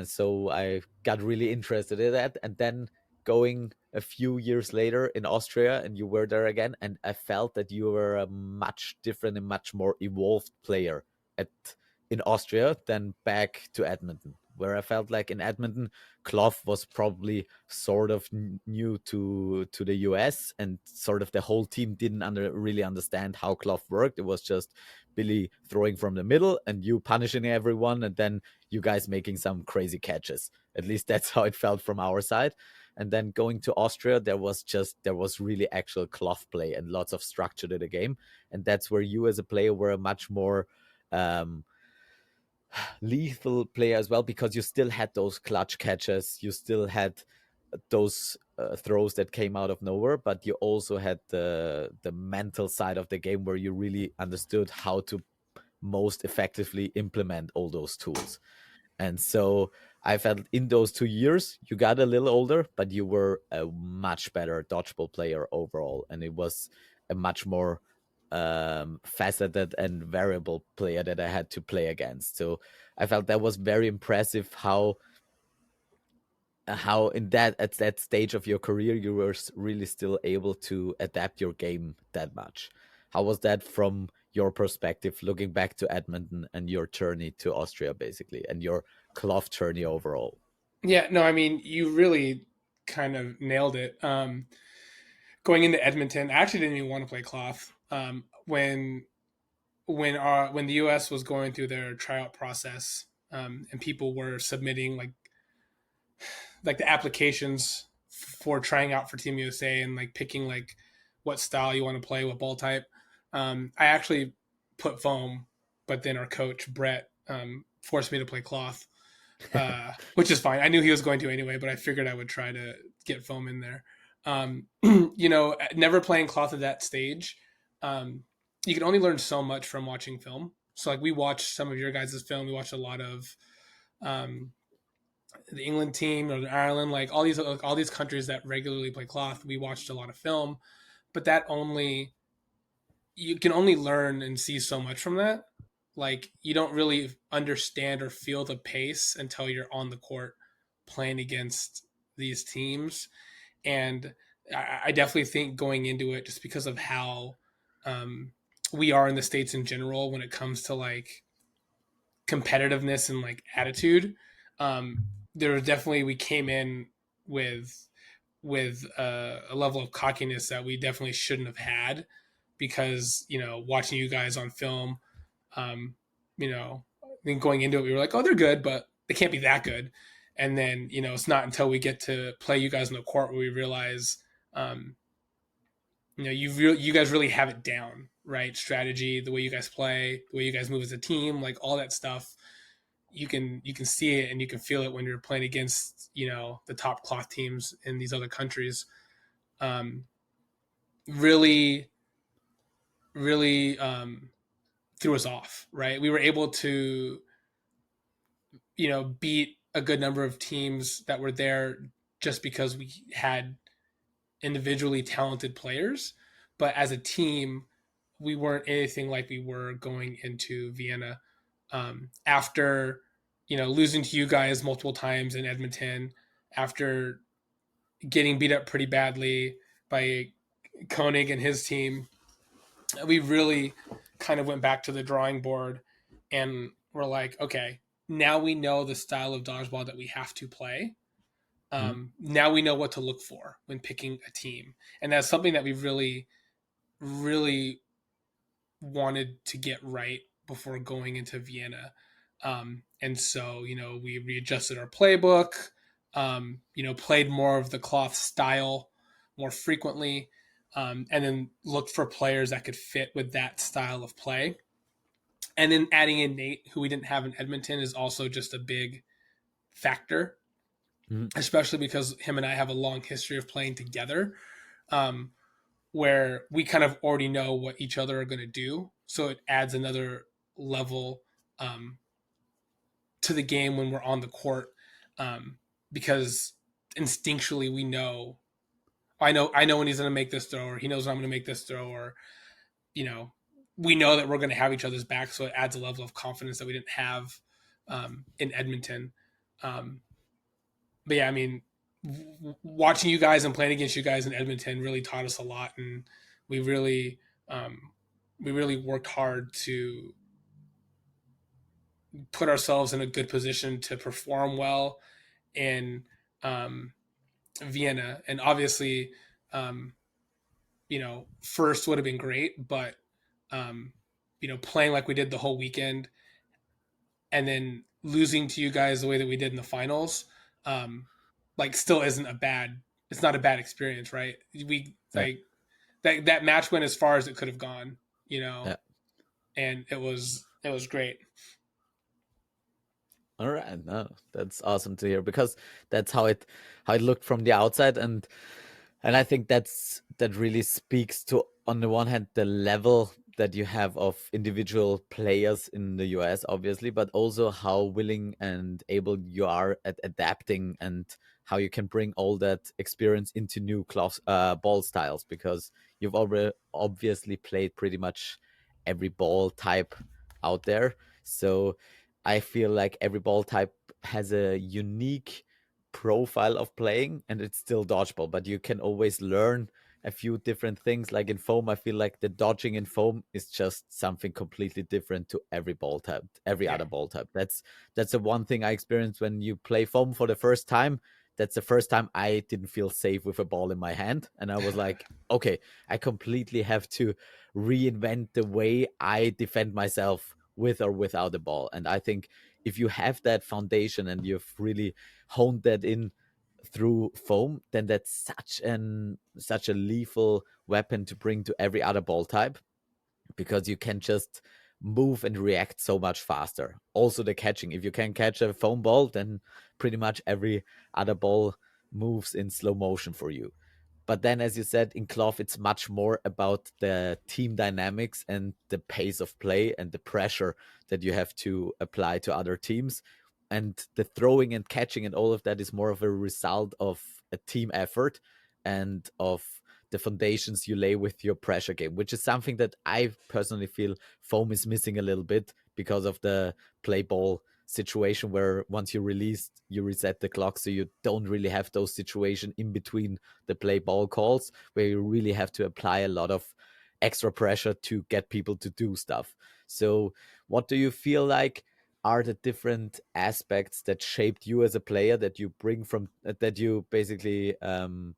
So I got really interested in that. And then going a few years later in Austria, and you were there again, and I felt that you were a much different and much more evolved player at in Austria than back to Edmonton, where I felt like in Edmonton, Clough was probably sort of new to the US, and sort of the whole team didn't really understand how Clough worked. It was just Billy throwing from the middle and you punishing everyone, and then you guys making some crazy catches. At least that's how it felt from our side. And then going to Austria, there was really actual Clough play and lots of structure to the game, and that's where you as a player were a much more um, lethal player as well, because you still had those clutch catches, you still had those throws that came out of nowhere, but you also had the mental side of the game where you really understood how to most effectively implement all those tools. And so I felt in those 2 years, you got a little older, but you were a much better dodgeball player overall. And it was a much more faceted and variable player that I had to play against. So I felt that was very impressive how in that at that stage of your career you were really still able to adapt your game that much. How was that from your perspective, looking back to Edmonton and your journey to Austria, basically, and your cloth journey overall? Yeah. No, I mean, you really kind of nailed it. Going into Edmonton, I actually didn't even want to play cloth. When the U.S. was going through their tryout process, and people were submitting like the applications for trying out for Team USA and like picking like what style you want to play, what ball type. I actually put foam, but then our coach Brett forced me to play cloth, which is fine. I knew he was going to anyway, but I figured I would try to get foam in there. Never playing cloth at that stage, you can only learn so much from watching film. So like we watched some of your guys' film. We watched a lot of um, the England team, Northern Ireland, like all these countries that regularly play cloth. We watched a lot of film, but that only you can only learn and see so much from that. Like you don't really understand or feel the pace until you're on the court playing against these teams. And I definitely think going into it, just because of how um, we are in the States in general when it comes to like competitiveness and like attitude, um, there was definitely we came in with a level of cockiness that we definitely shouldn't have had, because watching you guys on film, um, I think going into it we were like, oh, they're good, but they can't be that good. And then it's not until we get to play you guys in the court where we realize, um, you guys really have it down, right? Strategy, the way you guys play, the way you guys move as a team, like all that stuff. You can see it and you can feel it when you're playing against the top cloth teams in these other countries. Um, really, really threw us off, right? We were able to beat a good number of teams that were there just because we had individually talented players, but as a team, we weren't anything like we were going into Vienna. After losing to you guys multiple times in Edmonton, after getting beat up pretty badly by Koenig and his team, we really kind of went back to the drawing board and we're like, okay, now we know the style of dodgeball that we have to play. Mhm. Now we know what to look for when picking a team, and that's something that we really, really wanted to get right before going into Vienna. And so, we readjusted our playbook. Played more of the cloth style more frequently, and then looked for players that could fit with that style of play. And then adding in Nate, who we didn't have in Edmonton, is also just a big factor, Mhm. especially because him and I have a long history of playing together, um, where we kind of already know what each other are going to do. So it adds another level um, to the game when we're on the court, um, because instinctually we know. I know when he's going to make this throw, or he knows when I'm going to make this throw, or you know, we know that we're going to have each other's back. So it adds a level of confidence that we didn't have in Edmonton. Um, but yeah, I mean, watching you guys and playing against you guys in Edmonton really taught us a lot, and we really, um, we really worked hard to put ourselves in a good position to perform well in um, Vienna. And obviously, um, first would have been great, but um, playing like we did the whole weekend and then losing to you guys the way that we did in the finals, um, like still isn't a bad. It's not a bad experience, right? We Yeah. like that match went as far as it could have gone, Yeah. and it was great. All right, no, that's awesome to hear because that's how it looked from the outside, and I think that really speaks to, on the one hand, the level that you have of individual players in the US, obviously, but also how willing and able you are at adapting and how you can bring all that experience into new ball styles because you've already obviously played pretty much every ball type out there. So I feel like every ball type has a unique profile of playing and it's still dodgeball, but you can always learn a few different things. Like in foam, I feel like the dodging in foam is just something completely different to every ball type, every Yeah, other ball type. That's the one thing I experienced when you play foam for the first time. That's the first time I didn't feel safe with a ball in my hand. And I was like, okay, I completely have to reinvent the way I defend myself with or without a ball. And I think if you have that foundation and you've really honed that in through foam, then that's such a lethal weapon to bring to every other ball type because you can just move and react so much faster. Also the catching. If you can catch a foam ball, then pretty much every other ball moves in slow motion for you. But then, as you said, in cloth, it's much more about the team dynamics and the pace of play and the pressure that you have to apply to other teams. And the throwing and catching and all of that is more of a result of a team effort and of the foundations you lay with your pressure game, which is something that I personally feel foam is missing a little bit because of the play ball situation where once you release, you reset the clock. So you don't really have those situations in between the play ball calls where you really have to apply a lot of extra pressure to get people to do stuff. So what do you feel like are the different aspects that shaped you as a player that you bring from that you basically have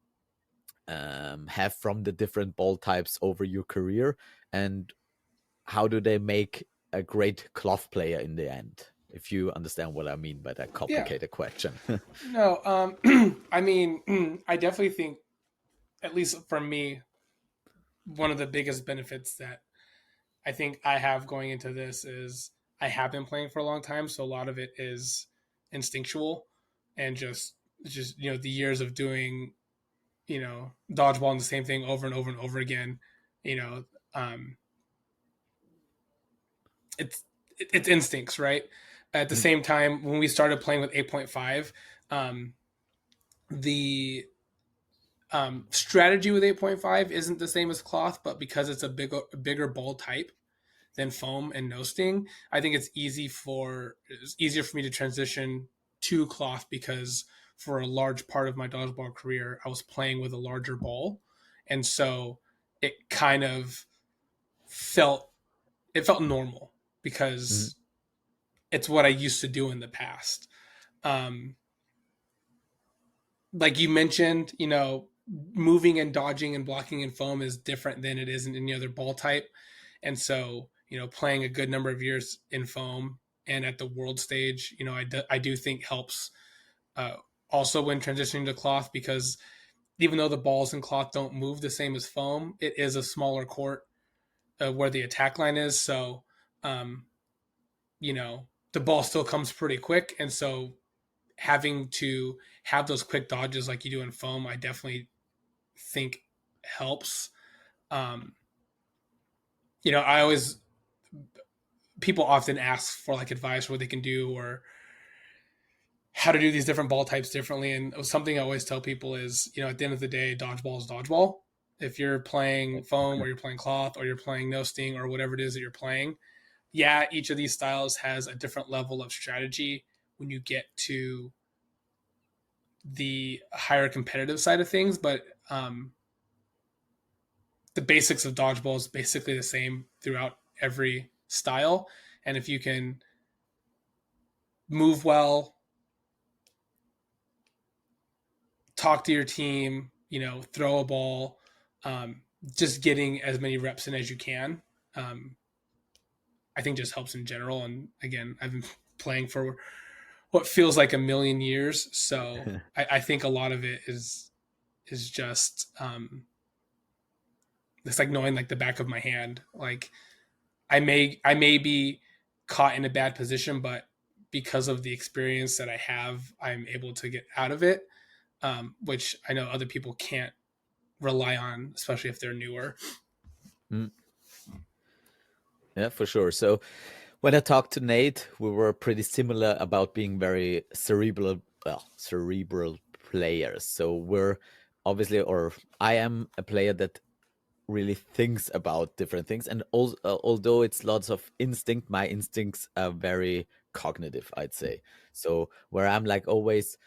from the different ball types over your career, and how do they make a great cloth player in the end? If you understand what I mean by that yeah. complicated question. No, I mean, I definitely think, at least for me, one of the biggest benefits that I think I have going into this is I have been playing for a long time, so a lot of it is instinctual and just the years of doing dodgeball and the same thing over and over and over again. You know, um, it's it's instincts, right? At the Mm, same time, when we started playing with 8.5, um, the strategy with 8.5 isn't the same as cloth, but because it's a bigger ball type than foam and no sting, I think it's easier for me to transition to cloth because for a large part of my dodgeball career, I was playing with a larger ball, and so it kind of felt it felt normal mm, because it's what I used to do in the past. Um, like you mentioned, moving and dodging and blocking in foam is different than it is in any other ball type. And so, playing a good number of years in foam and at the world stage, I do think helps uh, also when transitioning to cloth because even though the balls in cloth don't move the same as foam, it is a smaller court where the attack line is. So, um, the ball still comes pretty quick. And so having to have those quick dodges like you do in foam, I definitely think helps. Um, I always people often ask for like advice what they can do or how to do these different ball types differently. And something I always tell people is, at the end of the day, dodgeball is dodgeball. If you're playing foam or you're playing cloth or you're playing no sting or whatever it is that you're playing, yeah, each of these styles has a different level of strategy when you get to the higher competitive side of things. But the basics of dodgeball is basically the same throughout every style. And if you can move well, talk to your team, throw a ball, just getting as many reps in as you can, um, I think just helps in general. And again, I've been playing for what feels like a million years, so I think a lot of it is just it's like knowing like the back of my hand. Like I may be caught in a bad position, but because of the experience that I have, I'm able to get out of it, which I know other people can't rely on, especially if they're newer. mm. Yeah, for sure. So when I talked to Nate, we were pretty similar about being very cerebral players. So we're obviously, or I am a player that really thinks about different things. And also, although it's lots of instinct, my instincts are very cognitive, I'd say. So where I'm like always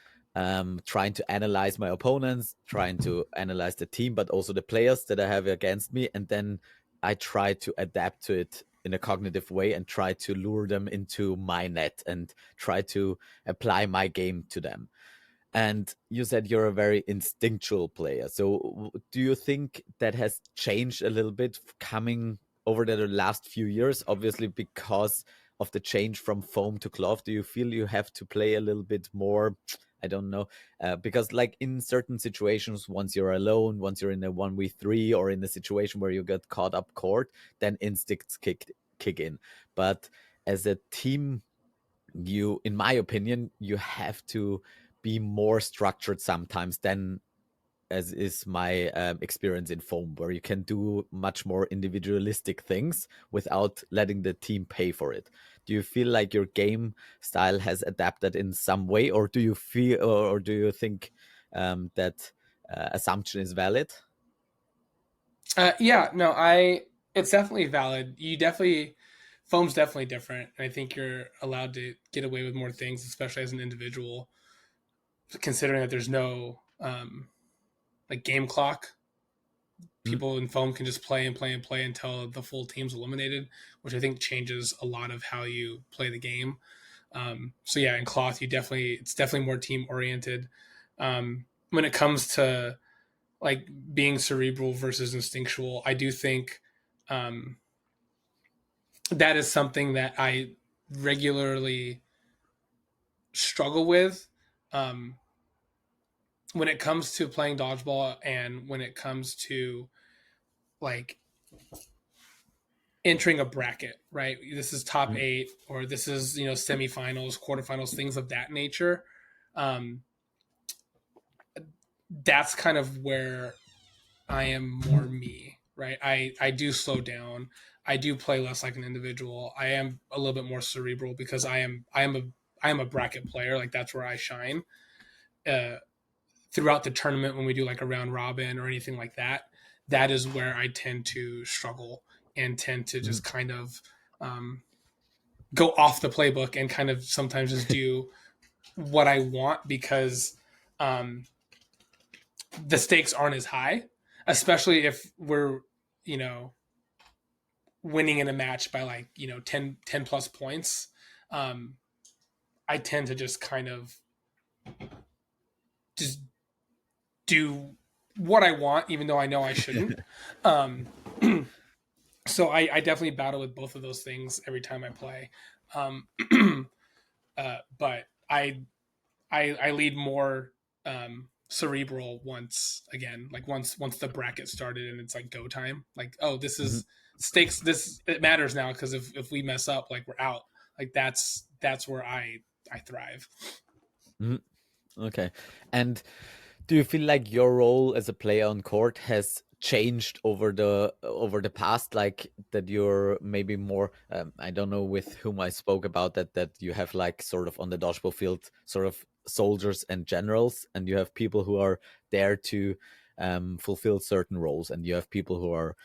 trying to analyze my opponents, trying to analyze the team, but also the players that I have against me, and then I try to adapt to it in a cognitive way and try to lure them into my net and try to apply my game to them. And you said you're a very instinctual player. So do you think that has changed a little bit coming over the last few years? Obviously, because of the change from foam to cloth, do you feel you have to play a little bit more? I don't know. Because, like in certain situations, once you're alone, once you're in a 1v3 or in a situation where you get caught up court, then instincts kick in. But as a team, you, in my opinion, you have to be more structured sometimes than as is my experience in foam, where you can do much more individualistic things without letting the team pay for it. Do you feel like your game style has adapted in some way, or do you feel, or do you think that assumption is valid? Yeah, no, I it's definitely valid. You definitely foam's definitely different, and I think you're allowed to get away with more things, especially as an individual, considering that there's no like game clock. Mm, People in foam can just play and play and play until the full team's eliminated, which I think changes a lot of how you play the game. So yeah, in cloth, it's definitely more team oriented. When it comes to like being cerebral versus instinctual, I do think um, that is something that I regularly struggle with um, when it comes to playing dodgeball and when it comes to like entering a bracket, right? This is top Mm-hmm. 8, or this is, semifinals, quarterfinals, things of that nature. Um, that's kind of where I am more me, right? I do slow down. I do play less like an individual. I am a little bit more cerebral because I am a bracket player. Like that's where I shine. Uh, Throughout the tournament, when we do like a round robin or anything like that, that is where I tend to struggle and tend to just kind of um, go off the playbook and kind of sometimes just do what I want because um, the stakes aren't as high, especially if we're, you know, winning in a match by like, 10 plus points. Um, I tend to just kind of just do what I want, even though I know I shouldn't. Um, so I definitely battle with both of those things every time I play. Um, but I lead more cerebral once again, like once the bracket started and it's like go time. Like, oh, this Mm-hmm. is stakes. This it matters now because if we mess up, like we're out. Like that's where I thrive. Mm-hmm. Okay. And do you feel like your role as a player on court has changed over the past, like that you're maybe more I don't know with whom I spoke about that you have like sort of on the dodgeball field sort of soldiers and generals, and you have people who are there to fulfill certain roles, and you have people who are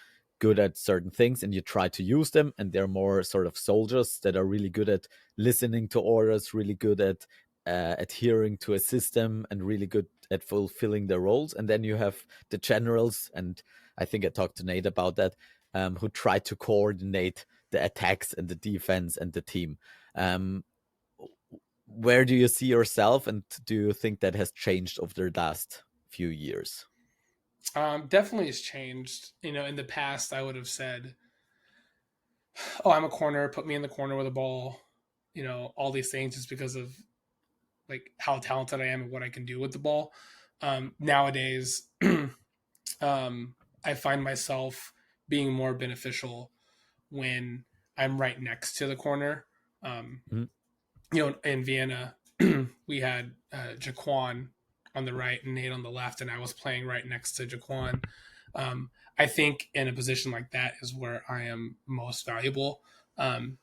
good at certain things and you try to use them, and they're more sort of soldiers that are really good at listening to orders, really good at adhering to a system, and really good at fulfilling their roles. And then you have the generals, and I think I talked to Nate about that, who try to coordinate the attacks and the defense and the team. Um, where do you see yourself, and do you think that has changed over the last few years? Definitely has changed. In the past, I would have said, "Oh, I'm a corner. Put me in the corner with a ball." All these things just because of like how talented I am and what I can do with the ball. Nowadays, I find myself being more beneficial when I'm right next to the corner. Um, Mhm. in Vienna, we had Jaquan on the right and Nate on the left, and I was playing right next to Jaquan. I think in a position like that is where I am most valuable. Um,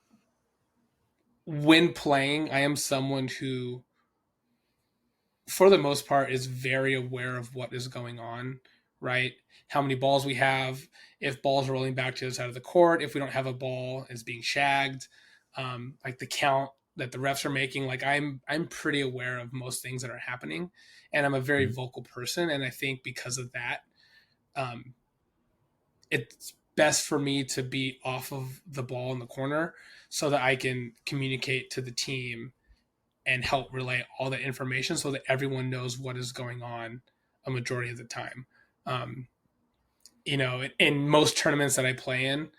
when playing, I am someone who, for the most part, is very aware of what is going on, right? How many balls we have, if balls are rolling back to the side of the court, if we don't have a ball, is being shagged, like the count that the refs are making. Like I'm pretty aware of most things that are happening, and I'm a very Mhm. vocal person, and I think because of that, um, it's best for me to be off of the ball in the corner so that I can communicate to the team and help relay all the information so that everyone knows what is going on a majority of the time. Um, in most tournaments that I play in,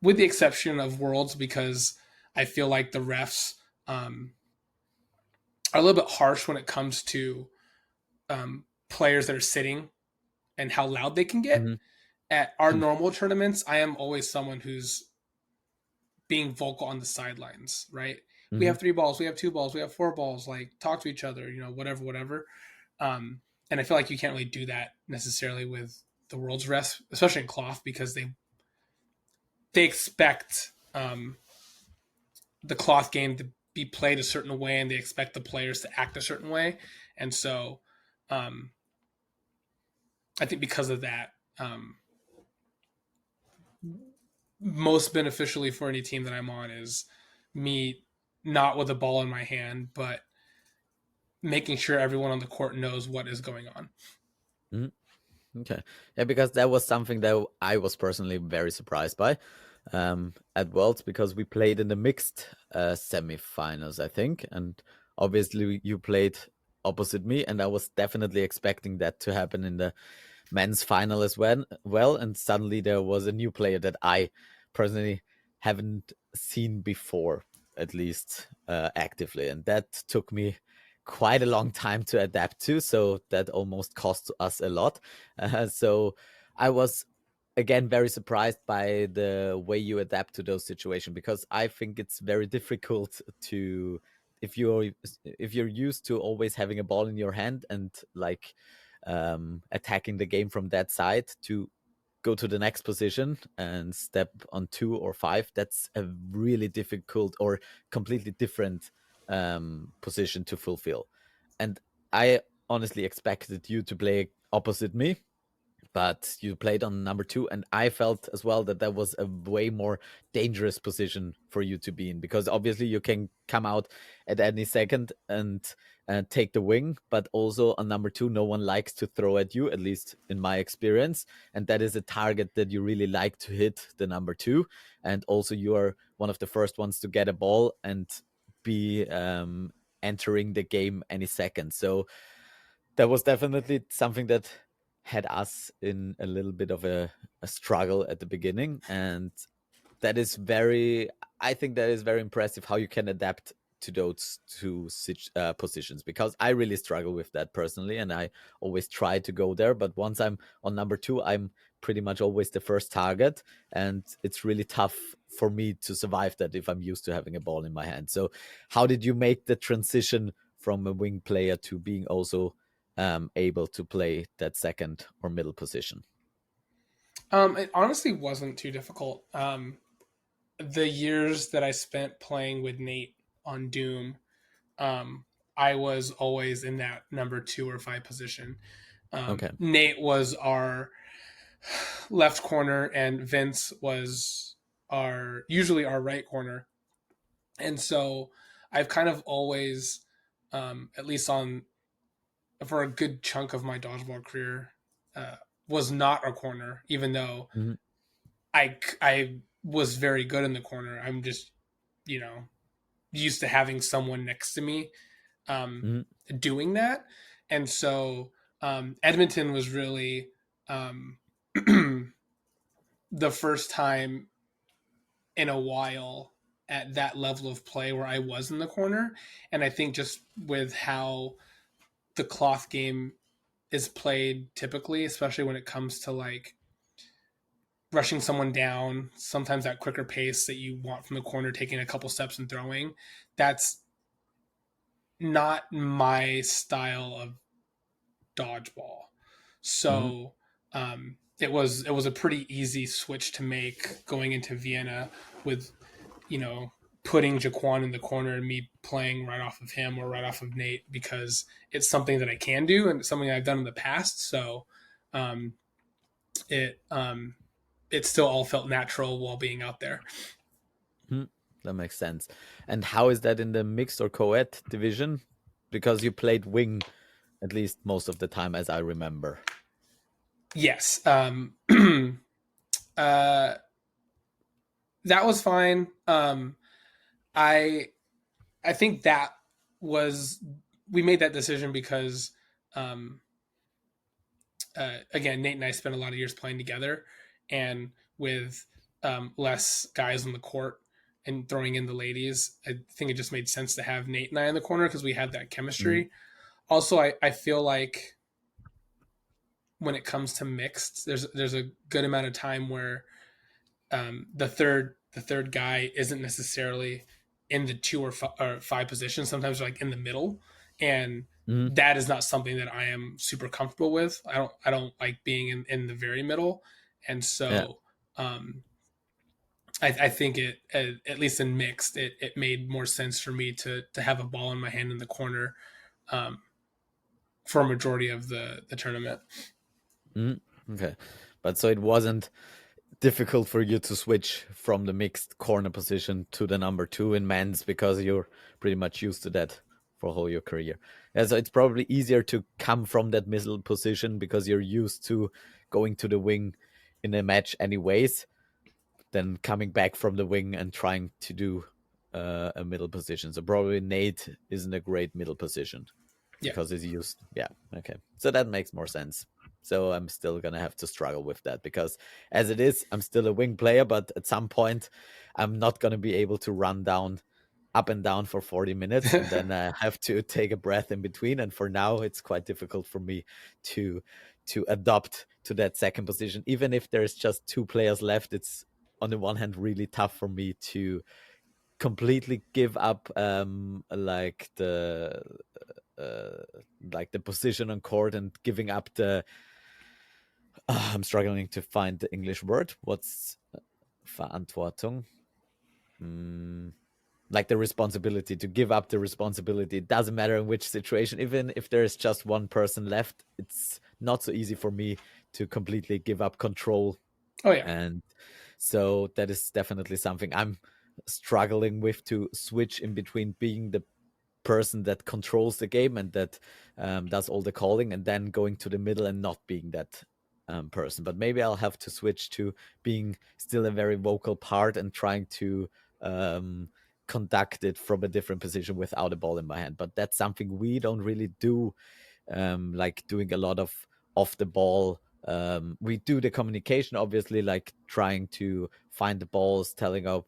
with the exception of Worlds, because I feel like the refs are a little bit harsh when it comes to players that are sitting and how loud they can get. Mhm. At our normal tournaments, I am always someone who's being vocal on the sidelines, right? We Mhm. have 3 balls, we have 2 balls, we have 4 balls, like talk to each other, whatever. And I feel like you can't really do that necessarily with the world's refs, especially in cloth, because they expect the cloth game to be played a certain way, and they expect the players to act a certain way, and so um, I think because of that, most beneficially for any team that I'm on is me not with a ball in my hand, but making sure everyone on the court knows what is going on. Mhm. Okay. Yeah, because that was something that I was personally very surprised by at Worlds, because we played in the mixed semifinals, I think. And obviously, you played opposite me, and I was definitely expecting that to happen in the men's final as well. And suddenly there was a new player that I personally haven't seen before, at least actively. And that took me quite a long time to adapt to. So that almost cost us a lot. So I was again very surprised by the way you adapt to those situations, because I think it's very difficult to, if you're used to always having a ball in your hand and like attacking the game from that side, to go to the next position and step on 2 or 5. That's a really difficult or completely different position to fulfill. And I honestly expected you to play opposite me, but you played on number 2, and I felt as well that that was a way more dangerous position for you to be in, because obviously you can come out at any second and take the wing, but also on number 2 no one likes to throw at you, at least in my experience, and that is a target that you really like to hit, the number 2. And also you are one of the first ones to get a ball and be entering the game any second. So that was definitely something that had us in a little bit of a struggle at the beginning. And that is very, I think that is very impressive how you can adapt to those two positions, because I really struggle with that personally, and I always try to go there, but once I'm on number 2 I'm pretty much always the first target, and it's really tough for me to survive that if I'm used to having a ball in my hand. So how did you make the transition from a wing player to being also able to play that second or middle position? It honestly wasn't too difficult. The years that I spent playing with Nate on Doom, um, I was always in that number 2 or 5 position. Okay. Nate was our left corner, and Vince was usually our right corner. And so I've kind of always, at least on for a good chunk of my dodgeball career, was not a corner, even though Mm-hmm. I was very good in the corner. I'm just, you know, used to having someone next to me um, Mm-hmm. doing that. And so Edmonton was really the first time in a while at that level of play where I was in the corner. And I think just with how the cloth game is played typically, especially when it comes to like rushing someone down, sometimes that quicker pace that you want from the corner, taking a couple steps and throwing, that's not my style of dodgeball. Mm-hmm. So it was a pretty easy switch to make going into Vienna with, you know, putting Jaquan in the corner and me playing right off of him or right off of Nate, because it's something that I can do and it's something I've done in the past. So um, it it still all felt natural while being out there. Hmm, that makes sense. And how is that in the mixed or co-ed division? Because you played wing at least most of the time, as I remember. Yes. Uh, that was fine. I I think that was we made that decision because um, again, Nate and I spent a lot of years playing together, and with less guys on the court and throwing in the ladies, I think it just made sense to have Nate and I in the corner because we had that Mm-hmm. chemistry. Also, I feel like when it comes to mixed, there's a good amount of time where the third guy isn't necessarily in the 2 or 5 positions. Sometimes they're like in the middle, and Mm-hmm. that is not something that I am super comfortable with. I don't like being in the very middle, and Yeah. so I think at least in mixed it made more sense for me to have a ball in my hand in the corner um, for a majority of the tournament. Mm-hmm. Okay. But so it wasn't difficult for you to switch from the mixed corner position to the number 2 in men's, because you're pretty much used to that for whole your career. Yeah, so it's probably easier to come from that middle position because you're used to going to the wing in a match anyways, than coming back from the wing and trying to do a middle position. So probably Nate isn't a great middle position Yeah, because he's used. Yeah, okay. So that makes more sense. So I'm still gonna have to struggle with that, because as it is, I'm still a wing player, but at some point I'm not gonna be able to run down up and down for 40 minutes, and then I have to take a breath in between. And for now, it's quite difficult for me to adopt to that second position. Even if there's just two players left, it's on the one hand really tough for me to completely give up uh, like the position on court and giving up the I'm struggling to find the English word. What's Verantwortung? Like the responsibility, to give up the responsibility. It doesn't matter in which situation, even if there's just one person left, it's not so easy for me to completely give up control. Oh yeah. And so that is definitely something I'm struggling with, to switch in between being the person that controls the game and that does all the calling, and then going to the middle and not being that person. But maybe I'll have to switch to being still a very vocal part and trying to conduct it from a different position without a ball in my hand. But that's something we don't really do, like doing a lot of off the ball. We do the communication, obviously, like trying to find the balls, telling out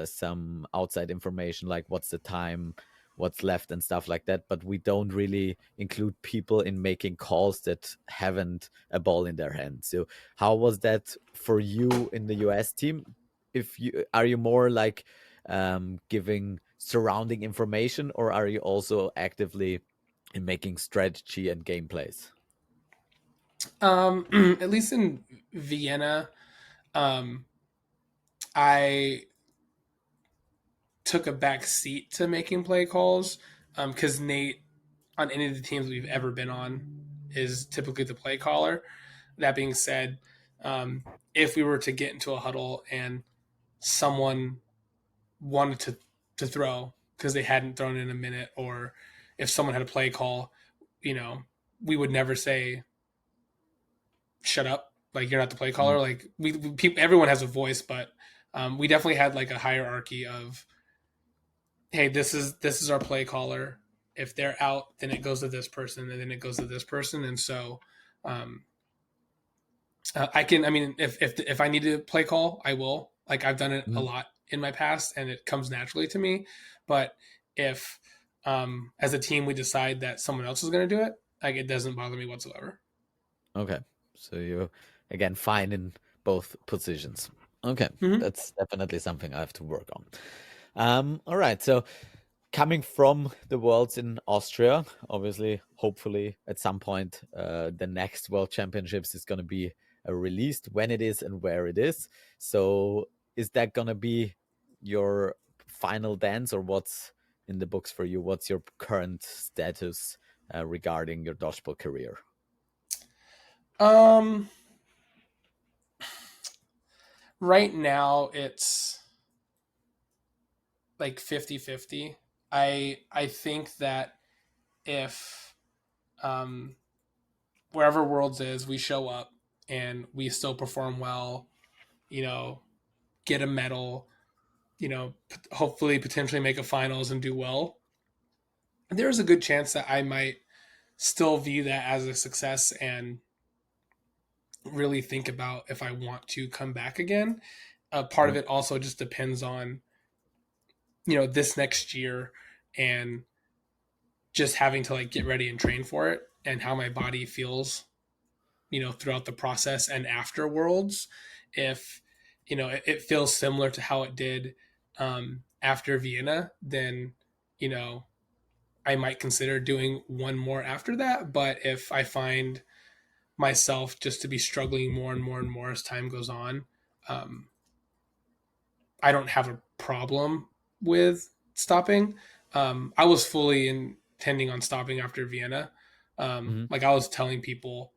some outside information, like what's the time, what's left, and stuff like that. But we don't really include people in making calls that haven't a ball in their hand. So, how was that for you in the US team? If you are you more like giving surrounding information, or are you also actively in making strategy and gameplays? At least in Vienna, um, I took a back seat to making play calls because Nate, on any of the teams we've ever been on, is typically the play caller. That being said, if we were to get into a huddle and someone wanted to throw because they hadn't thrown in a minute, or if someone had a play call, you know, we would never say shut up, like you're not the play caller. Mm, Like people, everyone has a voice, but we definitely had like a hierarchy of, hey, this is our play caller. If they're out, then it goes to this person, and then it goes to this person, and so um, I can. I mean, if I need to play call, I will. Like I've done it a mm. lot in my past, and it comes naturally to me. But if as a team we decide that someone else is going to do it, like it doesn't bother me whatsoever. Okay, so you again fine in both positions. Okay, Mm-hmm. that's definitely something I have to work on. All right, so coming from the Worlds in Austria, obviously, hopefully at some point, the next World Championships is going to be released, when it is and where it is. So, is that going to be your final dance, or what's in the books for you? What's your current status regarding your dodgeball career? Um, right now it's like 50-50. I think that if um wherever Worlds is, we show up and we still perform well, you know, get a medal, hopefully potentially make a finals and do well, there's a good chance that I might still view that as a success and really think about if I want to come back again. Part of Mm, it also just depends on, this next year and just having to like get ready and train for it and how my body feels, throughout the process and after Worlds. If, it feels similar to how it did after Vienna, then, you know, I might consider doing one more after that. But if I find myself just to be struggling more and more and more as time goes on, um, I don't have a problem with stopping. I was fully intending on stopping after Vienna. mhm. Like I was telling people,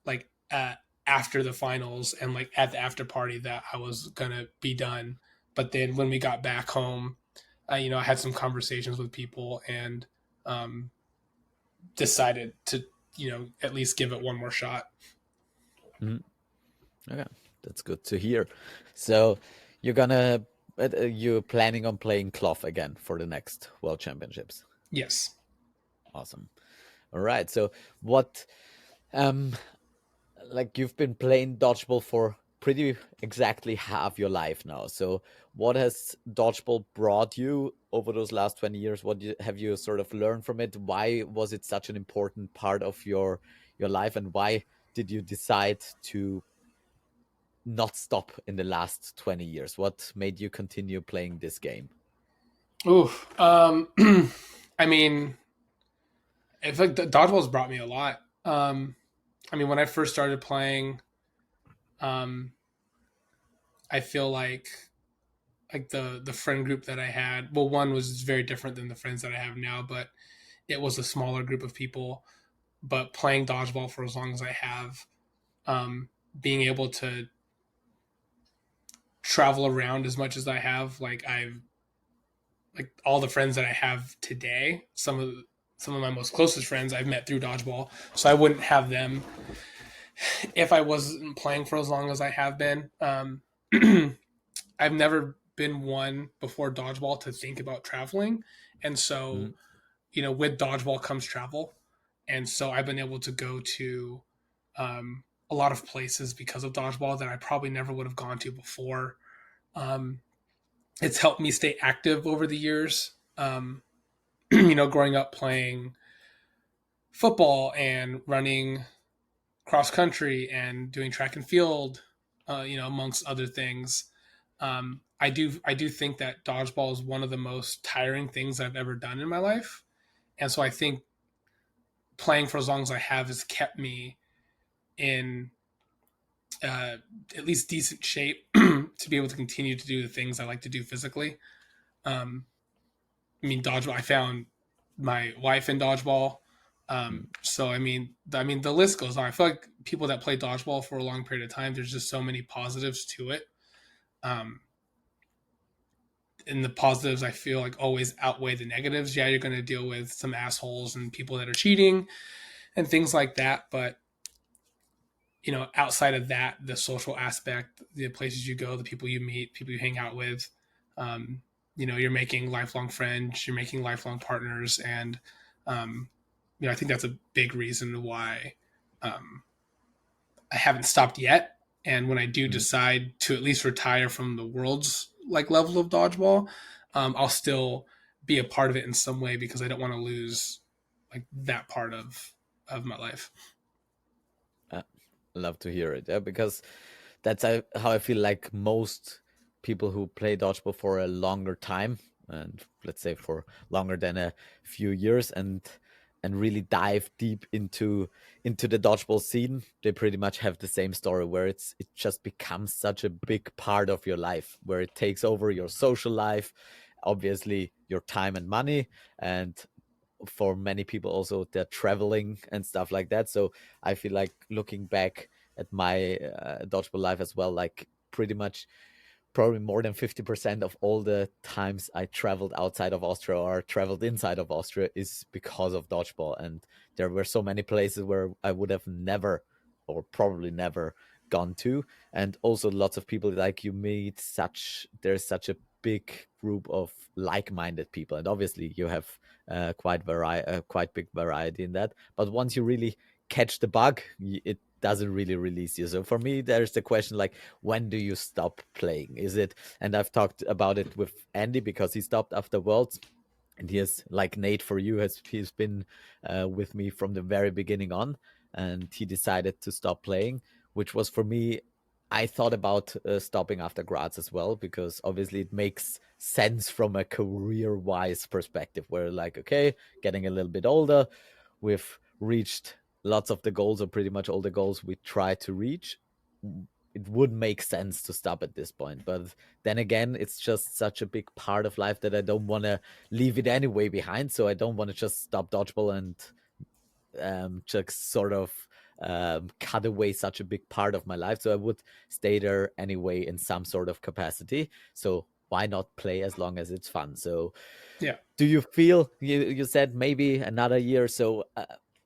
like after the finals and like at the after party, that I was gonna be done. But then when we got back home, I had some conversations with people and um, decided to, at least give it one more shot. Mhm. Okay, that's good to hear. So you're gonna you're planning on playing cloth again for the next World Championships. Yes. Awesome. All right. So what um like you've been playing dodgeball for pretty exactly half your life now. So what has dodgeball brought you over those last 20 years? Have you sort of learned from it? Why was it such an important part of your life, and why did you decide to not stop in the last 20 years? What made you continue playing this game? Oof. I mean, I feel like dodgeball's brought me a lot. I mean, when I first started playing, um, I feel like the friend group that I had. Well, one was very different than the friends that I have now, but it was a smaller group of people. But playing dodgeball for as long as I have, being able to travel around as much as I have, like all the friends that I have today, some of my most closest friends I've met through dodgeball. So I wouldn't have them if I wasn't playing for as long as I have been. I've never been one before dodgeball to think about traveling, and so Mm, with dodgeball comes travel, and so I've been able to go to a lot of places because of dodgeball that I probably never would have gone to before. Um, it's helped me stay active over the years. Growing up playing football and running cross country and doing track and field, amongst other things. I do think that dodgeball is one of the most tiring things I've ever done in my life, and so I think playing for as long as I have has kept me in uh, at least decent shape to be able to continue to do the things I like to do physically. Um, I mean, dodgeball. I found my wife in dodgeball. mm. So I mean, the list goes on. I feel like people that play dodgeball for a long period of time, there's just so many positives to it. Um, and the positives I feel like always outweigh the negatives. Yeah, you're going to deal with some assholes and people that are cheating and things like that, but outside of that, the social aspect, the places you go, the people you meet, people you hang out with, um, you're making lifelong friends, you're making lifelong partners, and um, I think that's a big reason why um, I haven't stopped yet. And when I do Mm. decide to at least retire from the world's like level of dodgeball, I'll still be a part of it in some way because I don't want to lose like that part of my life. Uh, love to hear it. Yeah, because that's how I feel like most people who play dodgeball for a longer time, and let's say for longer than a few years, and really dive deep into the dodgeball scene, they pretty much have the same story where it just becomes such a big part of your life, where it takes over your social life, obviously your time and money, and for many people also they're traveling and stuff like that. So I feel like looking back at my dodgeball life as well, like pretty much probably more than 50% of all the times I traveled outside of Austria or traveled inside of Austria is because of dodgeball. And there were so many places where I would have never or probably never gone to. And also lots of people like you meet there's such a big group of like-minded people. And obviously you have quite big variety in that. But once you really catch the bug, it doesn't really release you. So for me, there's the question like, when do you stop playing? Is it, and I've talked about it with Andy because he stopped after Worlds, and he has, like Nate for you, he's been with me from the very beginning on, and he decided to stop playing, which was for me. I thought about stopping after Graz as well because obviously it makes sense from a career-wise perspective. Where like, okay, getting a little bit older, we've reached lots of the goals or pretty much all the goals we try to reach. It would make sense to stop at this point, but then again, it's just such a big part of life that I don't want to leave it anyway behind. So I don't want to just stop dodgeball and just sort of cut away such a big part of my life. So I would stay there anyway in some sort of capacity. So why not play as long as it's fun? So Yeah. do you feel, you said maybe another year? So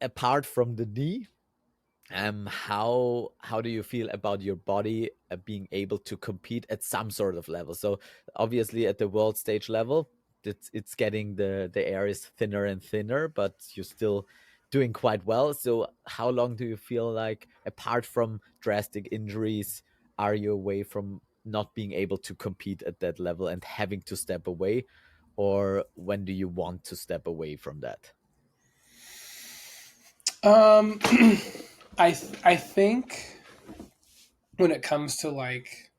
apart from the knee, how do you feel about your body being able to compete at some sort of level? So obviously at the world stage level, it's getting the air is thinner and thinner, but you're still doing quite well. So how long do you feel like, apart from drastic injuries, are you away from not being able to compete at that level and having to step away? Or when do you want to step away from that? Um, I think when it comes to like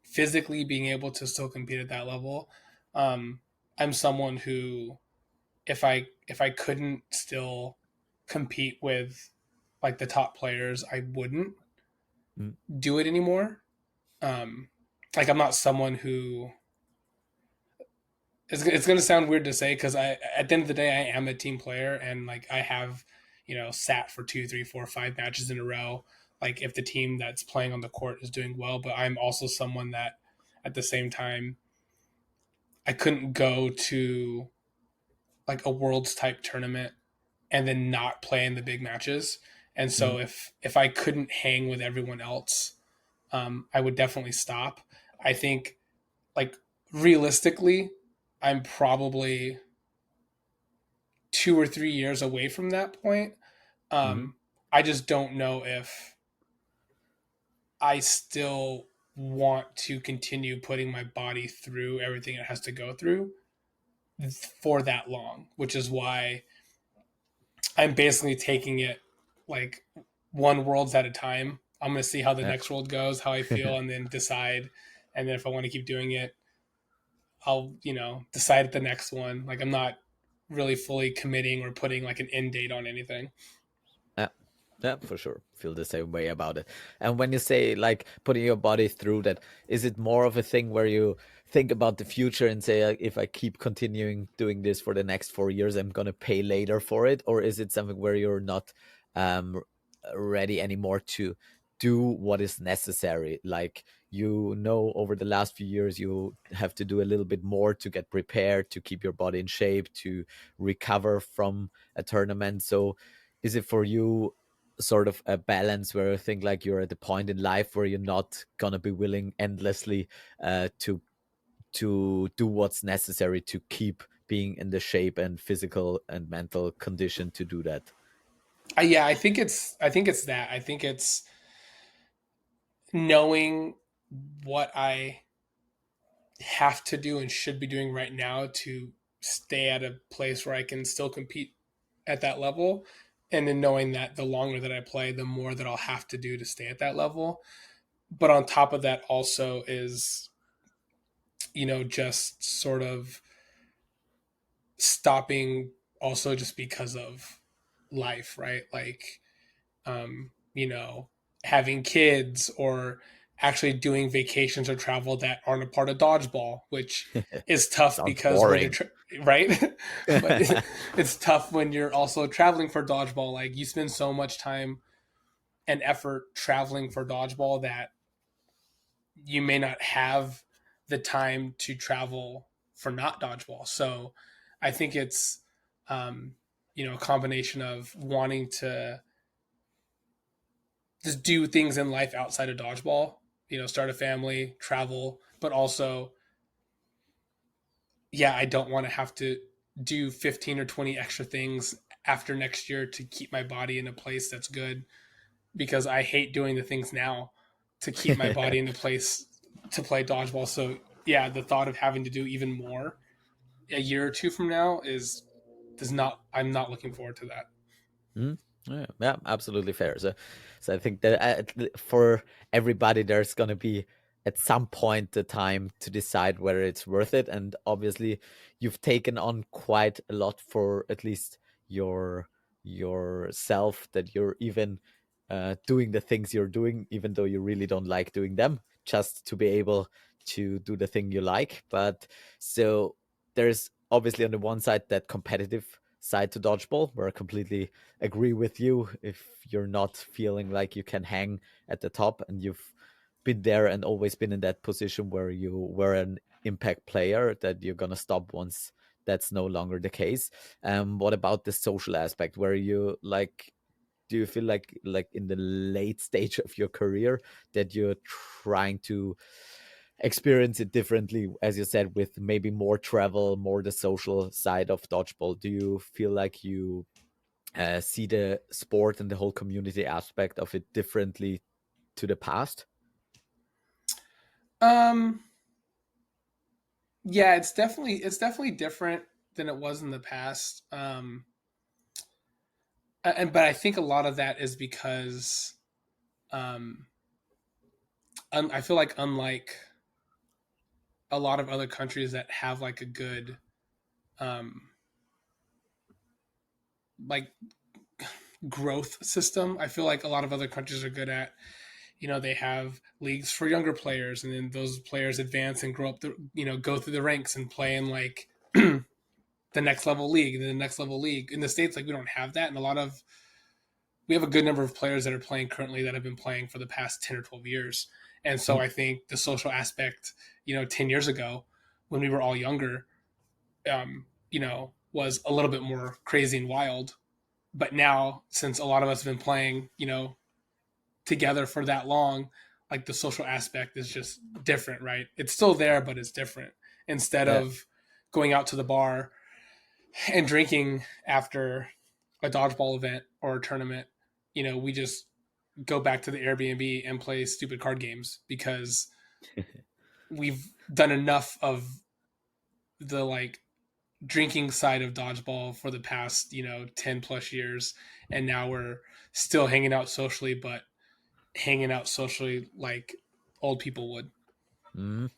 physically being able to still compete at that level, um, I'm someone who if I couldn't still compete with like the top players, I wouldn't Mm, do it anymore. Um, like I'm not someone who it's going to sound weird to say because I at the end of the day I am a team player and like I have sat for 2, 3, 4, 5 matches in a row. Like if the team that's playing on the court is doing well, but I'm also someone that at the same time I couldn't go to like a worlds type tournament and then not play in the big matches. And mm, so if I couldn't hang with everyone else, I would definitely stop. I think like realistically, I'm probably 2 or 3 years away from that point. mhm, Um, I just don't know if I still want to continue putting my body through everything it has to go through for that long, which is why I'm basically taking it like one worlds at a time. I'm going to see how the yeah. next world goes, how I feel, and then decide. And then if I want to keep doing it, I'll, decide at the next one. Like I'm not really fully committing or putting like an end date on anything. Yeah, yeah, for sure. Feel the same way about it. And when you say like putting your body through that, is it more of a thing where you think about the future and say, if I keep continuing doing this for the next 4 years, I'm gonna pay later for it? Or is it something where you're not um ready anymore to do what is necessary? Like over the last few years you have to do a little bit more to get prepared, to keep your body in shape, to recover from a tournament. So is it for you sort of a balance where you think like you're at the point in life where you're not gonna be willing endlessly to do what's necessary to keep being in the shape and physical and mental condition to do that? Yeah, I think it's that. I think it's knowing what I have to do and should be doing right now to stay at a place where I can still compete at that level. And then knowing that the longer that I play, the more that I'll have to do to stay at that level. But on top of that, also is, just sort of stopping also just because of life, right? Like, um, you know, having kids or actually doing vacations or travel that aren't a part of dodgeball, which is tough Sounds because when boring. right, but it's tough when you're also traveling for dodgeball. Like you spend so much time and effort traveling for dodgeball that you may not have the time to travel for not dodgeball. So I think it's um, a combination of wanting to just do things in life outside of dodgeball, start a family, travel, but also, yeah, I don't want to have to do 15 or 20 extra things after next year to keep my body in a place that's good because I hate doing the things now to keep my body in a place to play dodgeball. So, yeah, the thought of having to do even more a year or two from now does not, I'm not looking forward to that. Mm, yeah, yeah, absolutely fair. So I think that for everybody, there's gonna be at some point the time to decide whether it's worth it. And obviously, you've taken on quite a lot for at least your yourself, that you're even doing the things you're doing, even though you really don't like doing them, just to be able to do the thing you like. But so there's obviously on the one side that competitive side to dodgeball, where I completely agree with you. If you're not feeling like you can hang at the top and you've been there and always been in that position where you were an impact player, that you're gonna stop once that's no longer the case. What about the social aspect, where you like, do you feel like in the late stage of your career that you're trying to experience it differently, as you said, with maybe more travel, more the social side of dodgeball? Do you feel like you see the sport and the whole community aspect of it differently to the past? Um, yeah, it's definitely different than it was in the past. but I think a lot of that is because um, I feel like unlike a lot of other countries that have like a good um, like growth system, I feel like a lot of other countries are good at, they have leagues for younger players, and then those players advance and grow up go through the ranks and play in like the next level league and the next level league. In the States, like we don't have that, and we have a good number of players that are playing currently that have been playing for the past 10 or 12 years. And so Mm. I think the social aspect, 10 years ago when we were all younger, was a little bit more crazy and wild. But now, since a lot of us have been playing, together for that long, like the social aspect is just different, right? It's still there, but it's different. Instead Yeah. of going out to the bar and drinking after a dodgeball event or a tournament, we just go back to the Airbnb and play stupid card games because we've done enough of the like drinking side of dodgeball for the past 10 plus years, and now we're still hanging out socially, but hanging out socially like old people would. Mm.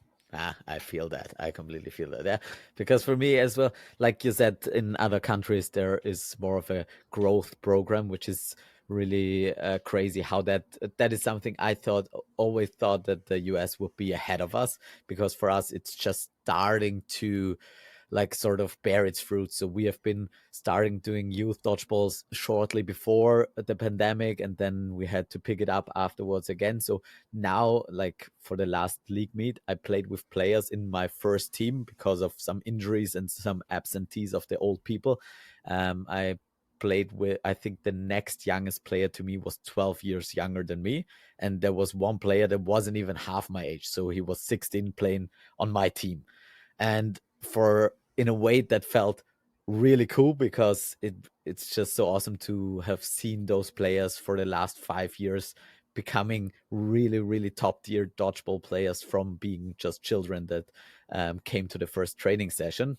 I feel that. I completely feel that. Yeah, because for me as well, like you said, in other countries there is more of a growth program, which is really crazy. How that is something I thought always thought that the US would be ahead of us, because for us it's just starting to like sort of bear its fruit. So we have been starting doing youth dodgeballs shortly before the pandemic, and then we had to pick it up afterwards again. So now, like for the last league meet, I played with players in my first team because of some injuries and some absentees of the old people. I played with, I think the next youngest player to me was 12 years younger than me, and there was one player that wasn't even half my age, so he was 16 playing on my team. And for in a way that felt really cool, because it's just so awesome to have seen those players for the last 5 years becoming really really top tier dodgeball players from being just children that came to the first training session,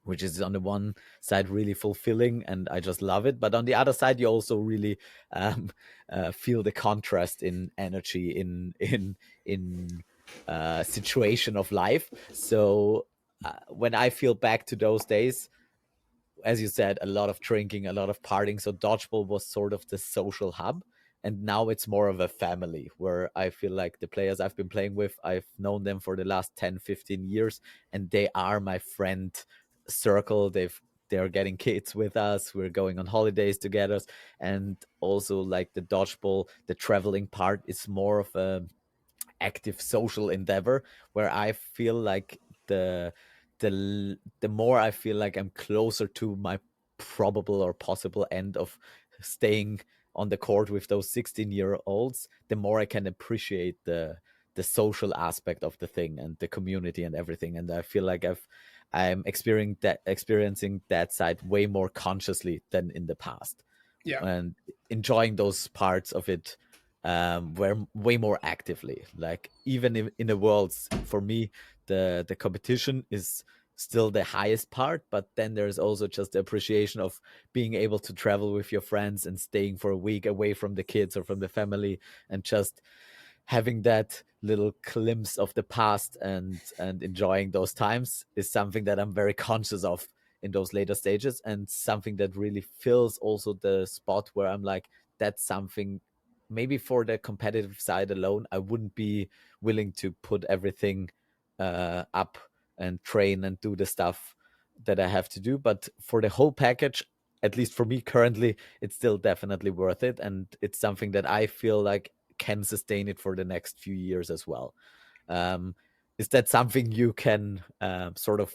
which is on the one side really fulfilling and I just love it, but on the other side you also really um, feel the contrast in energy in situation of life. So when I feel back to those days, as you said, a lot of drinking, a lot of partying. So dodgeball was sort of the social hub. And now it's more of a family where I feel like the players I've been playing with, I've known them for the last 10, 15 years, and they are my friend circle. They're getting kids with us. We're going on holidays together. And also like the dodgeball, the traveling part is more of a active social endeavor where I feel like the more I feel like I'm closer to my probable or possible end of staying on the court with those 16-year-olds, the more I can appreciate the social aspect of the thing and the community and everything. And I feel like I'm experiencing that side way more consciously than in the past, Yeah. and enjoying those parts of it were way more actively. Like even in the worlds, for me, the competition is still the highest part, but then there's also just the appreciation of being able to travel with your friends and staying for a week away from the kids or from the family, and just having that little glimpse of the past and enjoying those times is something that I'm very conscious of in those later stages, and something that really fills also the spot where I'm like, that's something maybe for the competitive side alone I wouldn't be willing to put everything up and train and do the stuff that I have to do, but for the whole package, at least for me currently, it's still definitely worth it, and it's something that I feel like can sustain it for the next few years as well. Um, is that something you can sort of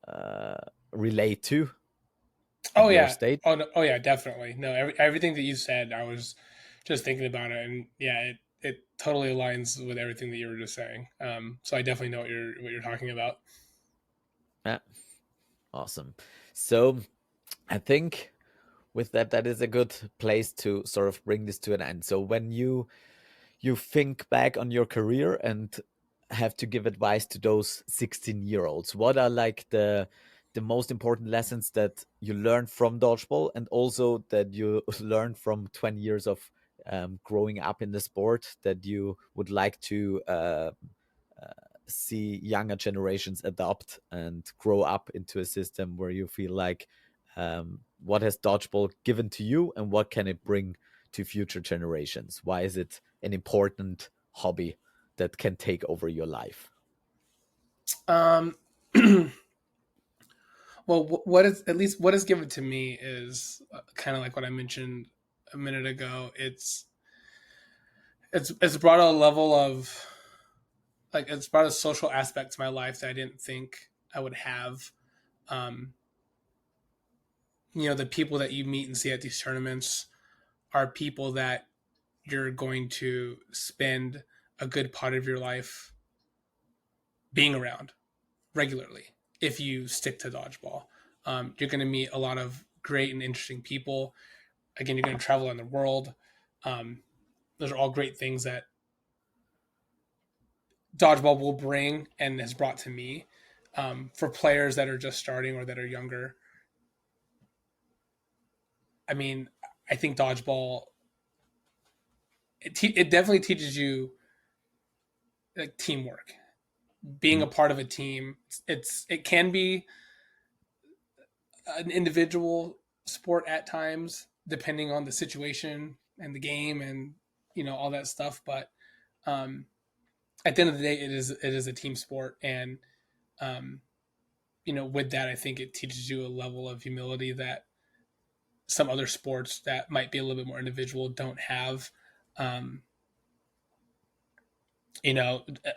uh, relate to Oh in your yeah. state? Oh no, oh yeah, definitely. No, everything that you said, I was just thinking about it, and yeah, it totally aligns with everything that you were just saying. So I definitely know what you're talking about. Yeah, awesome. So I think with that, that is a good place to sort of bring this to an end. So when you think back on your career and have to give advice to those 16-year-olds, what are like the most important lessons that you learned from dodgeball, and also that you learned from 20 years of growing up in the sport, that you would like to see younger generations adopt and grow up into a system where you feel like, what has dodgeball given to you and what can it bring to future generations? Why is it an important hobby that can take over your life? Um, well, what is at least what is given to me is kind of like what I mentioned a minute ago. It's brought a level of like it's brought a social aspect to my life that I didn't think I would have. Um, the people that you meet and see at these tournaments are people that you're going to spend a good part of your life being around regularly if you stick to dodgeball. You're going to meet a lot of great and interesting people. Again, you're going to travel around the world. Um, those are all great things that dodgeball will bring and has brought to me. For players that are just starting or that are younger, I mean, I think dodgeball it definitely teaches you like teamwork, being Mm, a part of a team. It can be an individual sport at times, depending on the situation and the game and all that stuff. But um, at the end of the day, it is a team sport, and um, with that, I think it teaches you a level of humility that some other sports that might be a little bit more individual don't have. Um,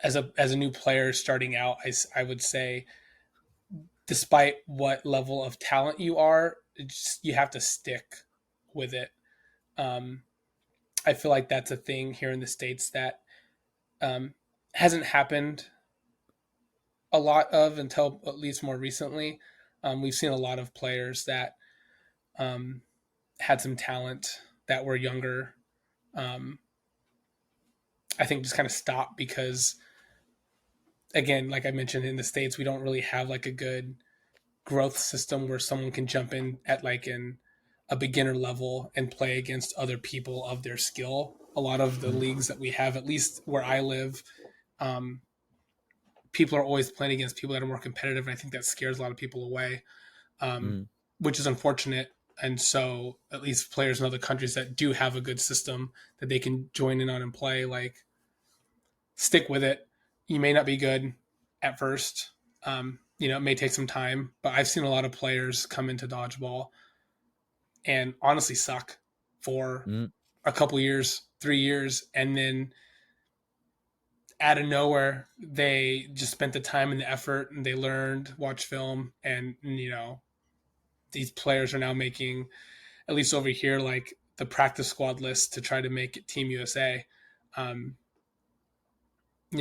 as a new player starting out, I would say, despite what level of talent you are, you have to stick with it. Um, I feel like that's a thing here in the States that um, hasn't happened a lot of until at least more recently. We've seen a lot of players that um, had some talent that were younger. Um, I think just kind of stopped because, again, like I mentioned, in the States, we don't really have like a good growth system where someone can jump in at like in a beginner level and play against other people of their skill. A lot of the mm, leagues that we have, at least where I live, um, people are always playing against people that are more competitive, and I think that scares a lot of people away, um, mm, which is unfortunate. And so, at least players in other countries that do have a good system that they can join in on and play, like stick with it. You may not be good at first. It may take some time, but I've seen a lot of players come into dodgeball and honestly suck for mm. a couple years, 3 years, and then out of nowhere they just spent the time and the effort and they learned, watched film, and these players are now making, at least over here, like the practice squad list to try to make it Team USA. Um,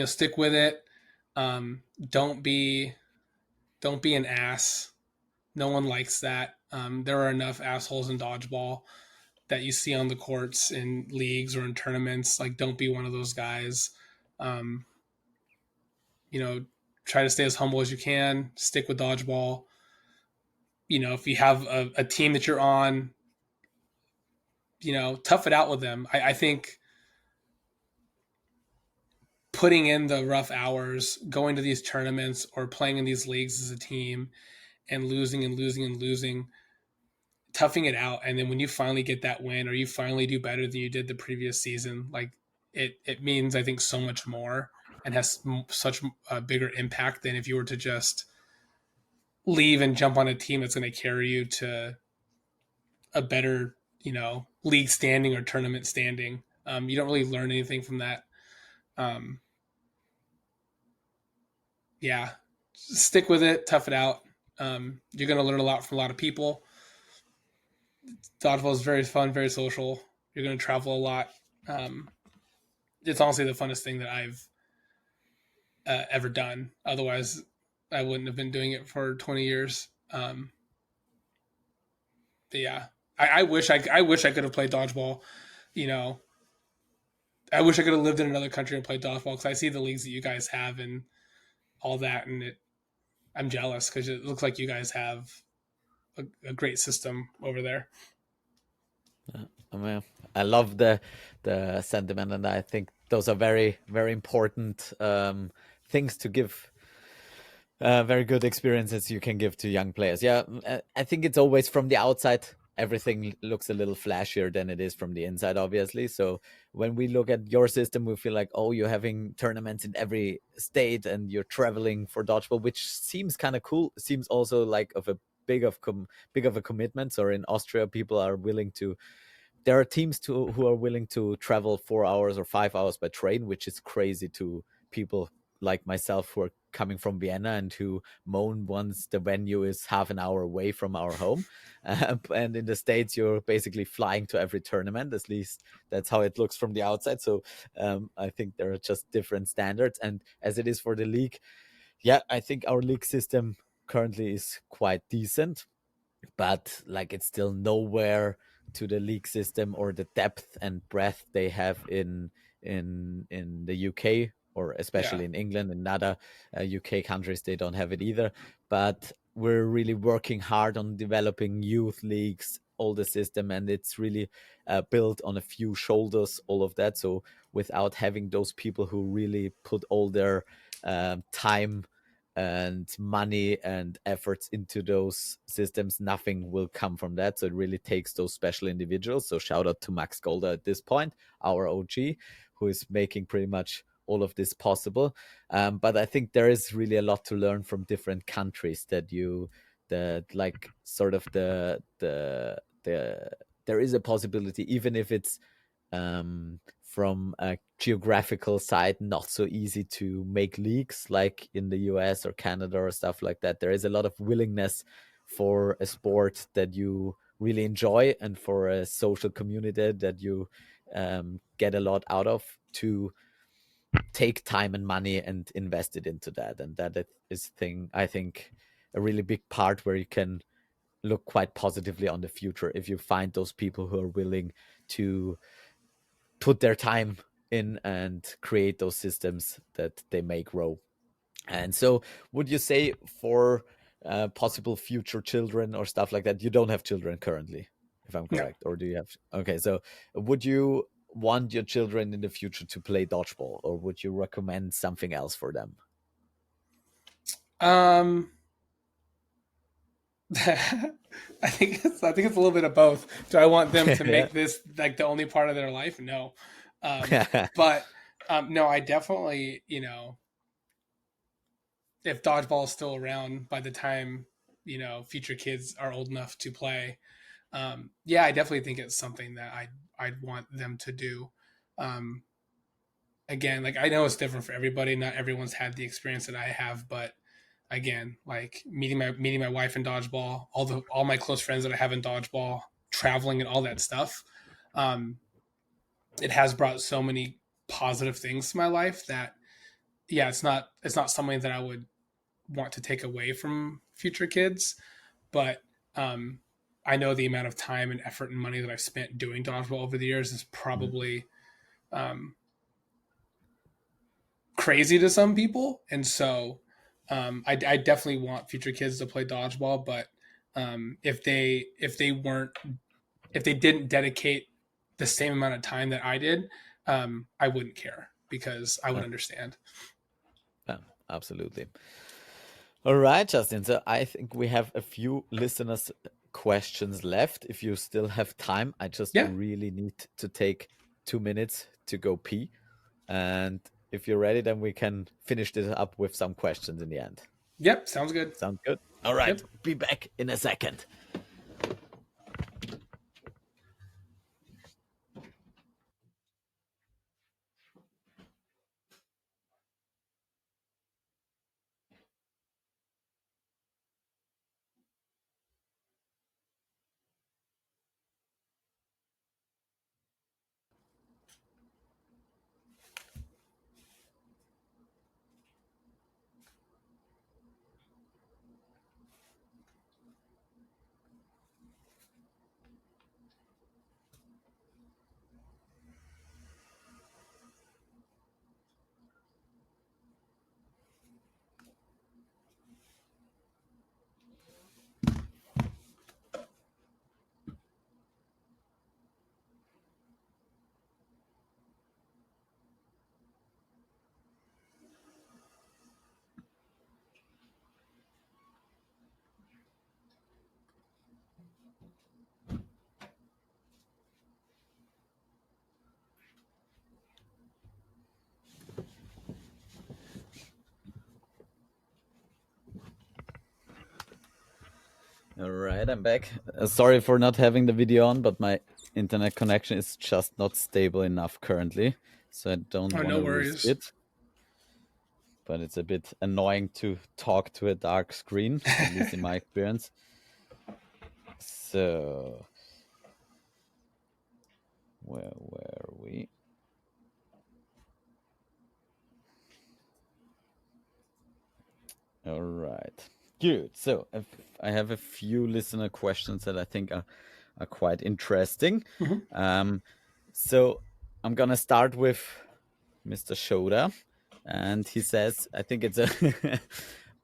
Stick with it. Um, don't be don't be an ass. No one likes that. There are enough assholes in dodgeball that you see on the courts in leagues or in tournaments. Like, don't be one of those guys. Um, you know, Try to stay as humble as you can. Stick with dodgeball. If you have a team that you're on, tough it out with them. I think putting in the rough hours, going to these tournaments or playing in these leagues as a team and losing and losing and losing, toughing it out, and then when you finally get that win or you finally do better than you did the previous season, like it means, I think, so much more and has such a bigger impact than if you were to just leave and jump on a team that's going to carry you to a better league standing or tournament standing. You don't really learn anything from that. um, yeah, stick with it, tough it out. You're going to learn a lot from a lot of people. Dodgeball is very fun, very social. You're going to travel a lot. um, it's honestly the funnest thing that I've ever done. Otherwise, I wouldn't have been doing it for 20 years. But yeah, I wish I could have played dodgeball. You know, I wish I could have lived in another country and played dodgeball because I see the leagues that you guys have and all that, and I'm jealous because it looks like you guys have a great system over there. I mean, I love the sentiment, and I think those are very very important things to give. Very good experiences you can give to young players. Yeah, I think it's always from the outside. Everything looks a little flashier than it is from the inside, obviously. So when we look at your system, we feel like, oh, you're having tournaments in every state and you're traveling for dodgeball, which seems kind of cool. Seems also like of a big of a commitment. So in Austria, people are willing to there are teams who are willing to travel 4 hours or 5 hours by train, which is crazy to people like myself who are coming from Vienna and who moan once the venue is half an hour away from our home. And in the States, you're basically flying to every tournament. At least that's how it looks from the outside. So I think there are just different standards. And as it is for the league, yeah, I think our league system currently is quite decent, but like it's still nowhere to the league system or the depth and breadth they have in the UK, or Yeah, especially in England and other UK countries. They don't have it either. But we're really working hard on developing youth leagues, all the system, and it's really built on a few shoulders, all of that. So without having those people who really put all their time and money and efforts into those systems, nothing will come from that. So it really takes those special individuals. So shout out to Max Golder at this point, our OG, who is making pretty much all of this possible. But I think there is really a lot to learn from different countries that like sort of the there is a possibility, even if it's from a geographical side, not so easy to make leagues like in the US or Canada or stuff like that. There is a lot of willingness for a sport that you really enjoy and for a social community that you get a lot out of to take time and money and invest it into that. And that is thing, I think, a really big part where you can look quite positively on the future if you find those people who are willing to put their time in and create those systems that they may grow. And so, would you say for possible future children or stuff like that, you don't have children currently, if I'm no. correct, or do you have? Okay, so would you want your children in the future to play dodgeball, or would you recommend something else for them? Um, I think it's a little bit of both. Do I want them to Yeah. make this like the only part of their life? No, but no, I definitely if dodgeball is still around by the time future kids are old enough to play, yeah, I definitely think it's something that I'd want them to do. Um, Again, like I know it's different for everybody. Not everyone's had the experience that I have, but again, like meeting my wife in dodgeball, all my close friends that I have in dodgeball, traveling and all that stuff, um, it has brought so many positive things to my life that yeah, it's not something that I would want to take away from future kids, but um, I know the amount of time and effort and money that I've spent doing dodgeball over the years is Mm, probably um, crazy to some people, and so I definitely want future kids to play dodgeball. But if they didn't dedicate the same amount of time that I did, I wouldn't care because I would uh, understand. yeah, absolutely. All right, Justin. So I think we have a few listeners' questions left. If you still have time, I just Yeah. really need to take 2 minutes to go pee. And if you're ready, then we can finish this up with some questions in the end. Yep. Sounds good. Sound good? All right. Yep. Be back in a second. All right, I'm back. Sorry for not having the video on, but my internet connection is just not stable enough currently, so I don't Oh, want no to risk worries. it. But it's a bit annoying to talk to a dark screen, at least in my experience. So, where were we? All right. Good. So if I have a few listener questions that I think are quite interesting. Mhm. Um, so I'm gonna start with Mr. Shoda, and he says, I think it's a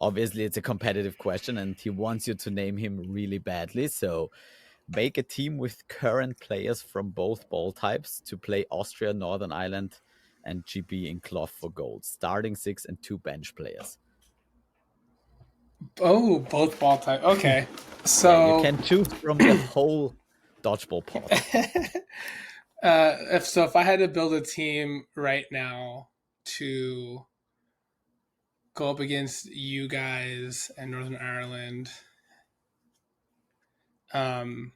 obviously it's a competitive question, and he wants you to name him really badly. So make a team with current players from both ball types to play Austria, Northern Ireland, and GB in cloth for gold. Starting six and two bench players. Oh, both ball type. Okay. Yeah, you So can choose from the whole dodgeball pot. if I had to build a team right now to go up against you guys and Northern Ireland, um,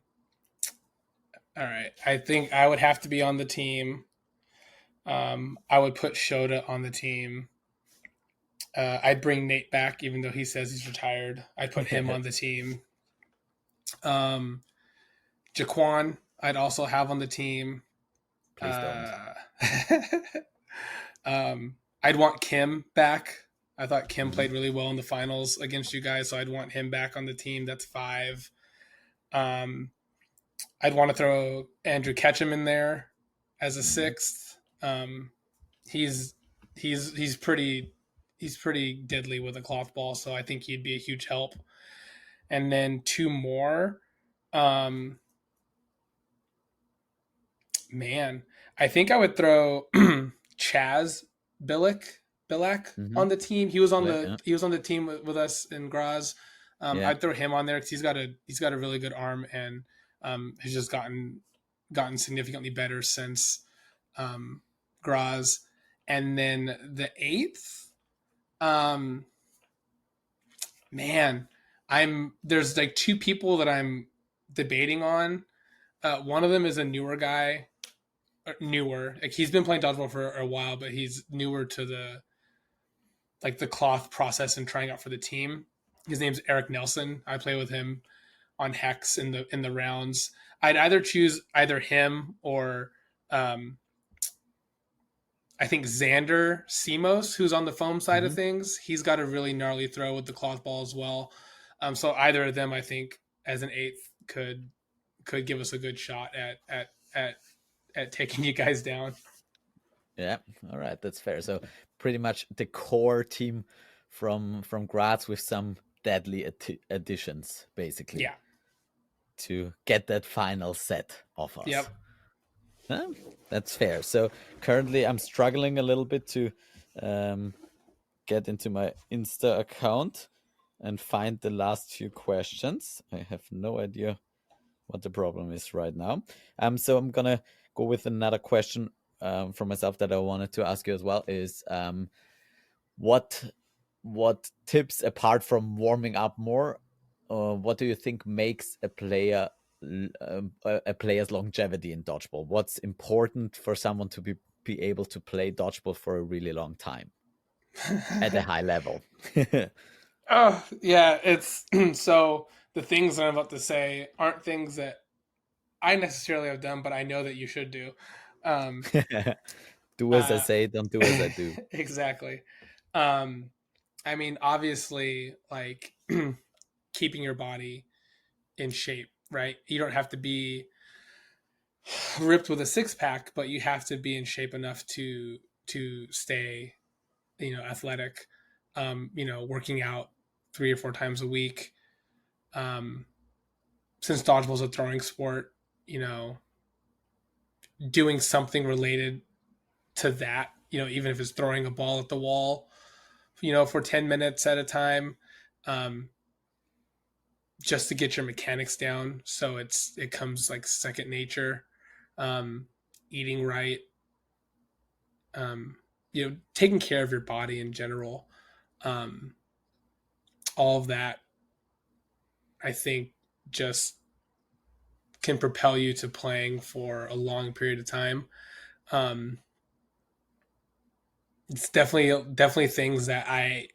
all right, I think I would have to be on the team. I would put Shota on the team. I'd bring Nate back, even though he says he's retired. I'd put him on the team. Um, Jaquan, I'd also have on the team. Please don't. Uh, I'd want Kim back. I thought Kim Hmm. played really well in the finals against you guys, so I'd want him back on the team. That's five. Um, I'd want to throw Andrew Ketchum in there as a Hmm. sixth. He's he's pretty deadly with a cloth ball, so I think he'd be a huge help. And then two more. Um, Man, I think I would throw Chaz Billick Billack Hmm. on the team. He was on Like, the he was on the team with us in Graz. yeah, I'd throw him on there because he's got a really good arm and has just gotten significantly better since um, Graz. And then the eighth, um, man, there's like two people that I'm debating on. One of them is a newer guy, newer. Like he's been playing dodgeball for a while, but he's newer to the cloth process and trying out for the team. His name's Eric Nelson. I play with him on Hex in the rounds. I'd either choose either him or um, I think Xander Simos, who's on the foam side of hmm, things. He's got a really gnarly throw with the cloth ball as well. So either of them, I think, as an eighth, could give us a good shot at taking you guys down. yeah. All right, that's fair. So pretty much the core team from Graz with some deadly additions, basically, Yeah. to get that final set of us. Yep. Huh? That's fair. So currently, I'm struggling a little bit to um, get into my Insta account and find the last few questions. I have no idea what the problem is right now. So I'm gonna go with another question from myself that I wanted to ask you as well. Is what what tips apart from warming up more? What do you think makes a player a player's longevity in dodgeball? What's important for someone to be able to play dodgeball for a really long time at a high level? Oh, yeah, it's so the things that I'm about to say aren't things that I necessarily have done, but I know that you should do. Um, Do as I uh, say, don't do as I do. exactly. Um, I mean, obviously, like keeping your body in shape, right? You don't have to be ripped with a six pack, but you have to be in shape enough to stay, athletic. Working out 3 or 4 times a week. Um, since dodgeball's a throwing sport, you know, doing something related to that, even if it's throwing a ball at the wall, for 10 minutes at a time, um, just to get your mechanics down. So it comes like second nature. Um, Eating right, taking care of your body in general. Um, all of that, I think. just can propel you to playing for a long period of time. Um, it's definitely things that I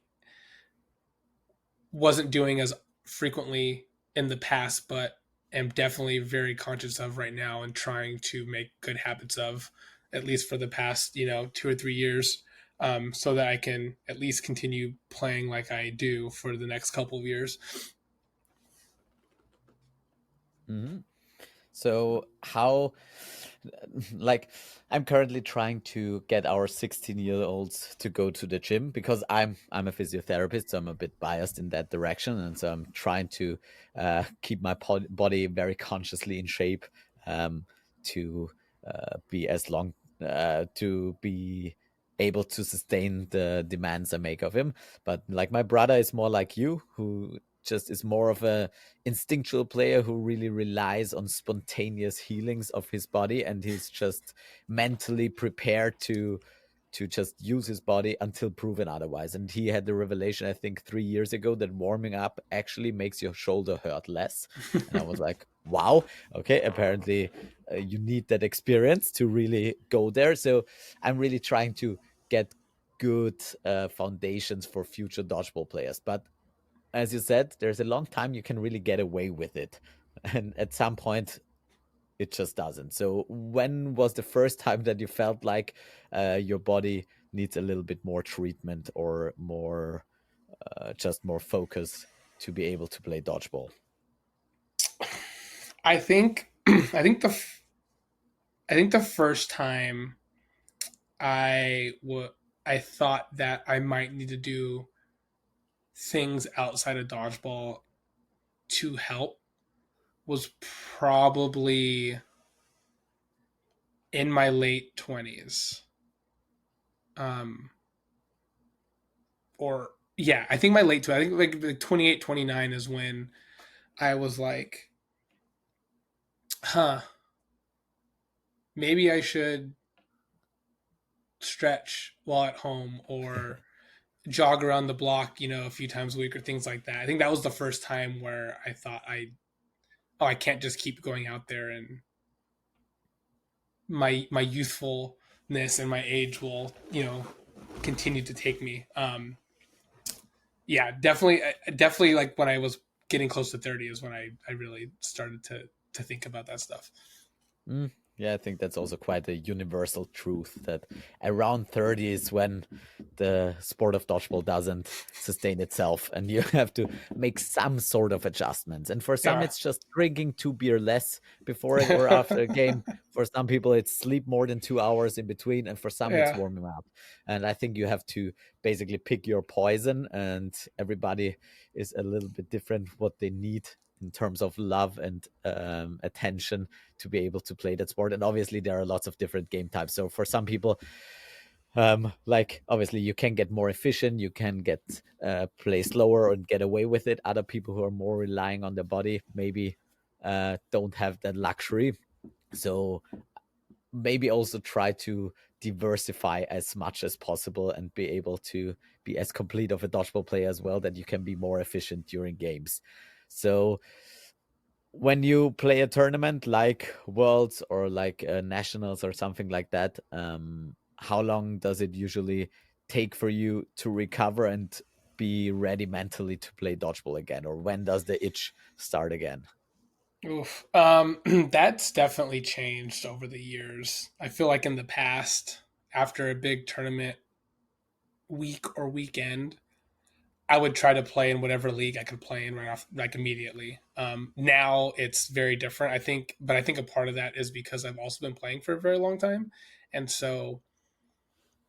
wasn't doing as frequently in the past, but am definitely very conscious of right now and trying to make good habits of, at least for the past 2 or 3 years, so that I can at least continue playing like I do for the next couple of years. Hmm. So how, like, I'm currently trying to get our 16-year-olds to go to the gym because I'm a physiotherapist, so I'm a bit biased in that direction, and so I'm trying to keep my body very consciously in shape, um, to be as long to be able to sustain the demands I make of him. But like my brother is more like you, who just is more of a instinctual player who really relies on spontaneous healings of his body, and he's just mentally prepared to just use his body until proven otherwise. And he had the revelation, I think 3 years ago, that warming up actually makes your shoulder hurt less. And I was like, wow, okay, apparently you need that experience to really go there. So I'm really trying to get good foundations for future dodgeball players. But as you said, there's a long time you can really get away with it. And at some point, it just doesn't. So, when was the first time that you felt like your body needs a little bit more treatment or more, just more focus to be able to play dodgeball? I think I think the first time I thought that I might need to do things outside of dodgeball to help was probably in my late 20s. Um, or yeah, I think my late 20s, I think like 28, 29 is when I was like, huh, maybe I should stretch while at home or jog around the block, a few times a week or things like that. I think that was the first time where I thought I can't just keep going out there and my youthfulness and my age will, continue to take me. Yeah, definitely like when I was getting close to 30 is when I really started to think about that stuff. Mm, yeah, I think that's also quite a universal truth that around 30 is when the sport of dodgeball doesn't sustain itself and you have to make some sort of adjustments. And for some, Yeah. it's just drinking 2 beer less before it or after a game. For some people, it's sleep more than 2 hours in between. And for some, it's Yeah. warming up. And I think you have to basically pick your poison, and everybody is a little bit different what they need in terms of love and attention to be able to play that sport. And obviously, there are lots of different game types. So for some people, like obviously you can get more efficient, you can get play slower and get away with it. Other people who are more relying on their body maybe don't have that luxury. So maybe also try to diversify as much as possible and be able to be as complete of a dodgeball player as well, that you can be more efficient during games. So when you play a tournament like Worlds or like Nationals or something like that, how long does it usually take for you to recover and be ready mentally to play dodgeball again? Or when does the itch start again? Oof. That's definitely changed over the years. I feel like in the past, after a big tournament week or weekend, I would try to play in whatever league I could play in right off, like immediately. Now it's very different, I think, but I think a part of that is because I've also been playing for a very long time, and so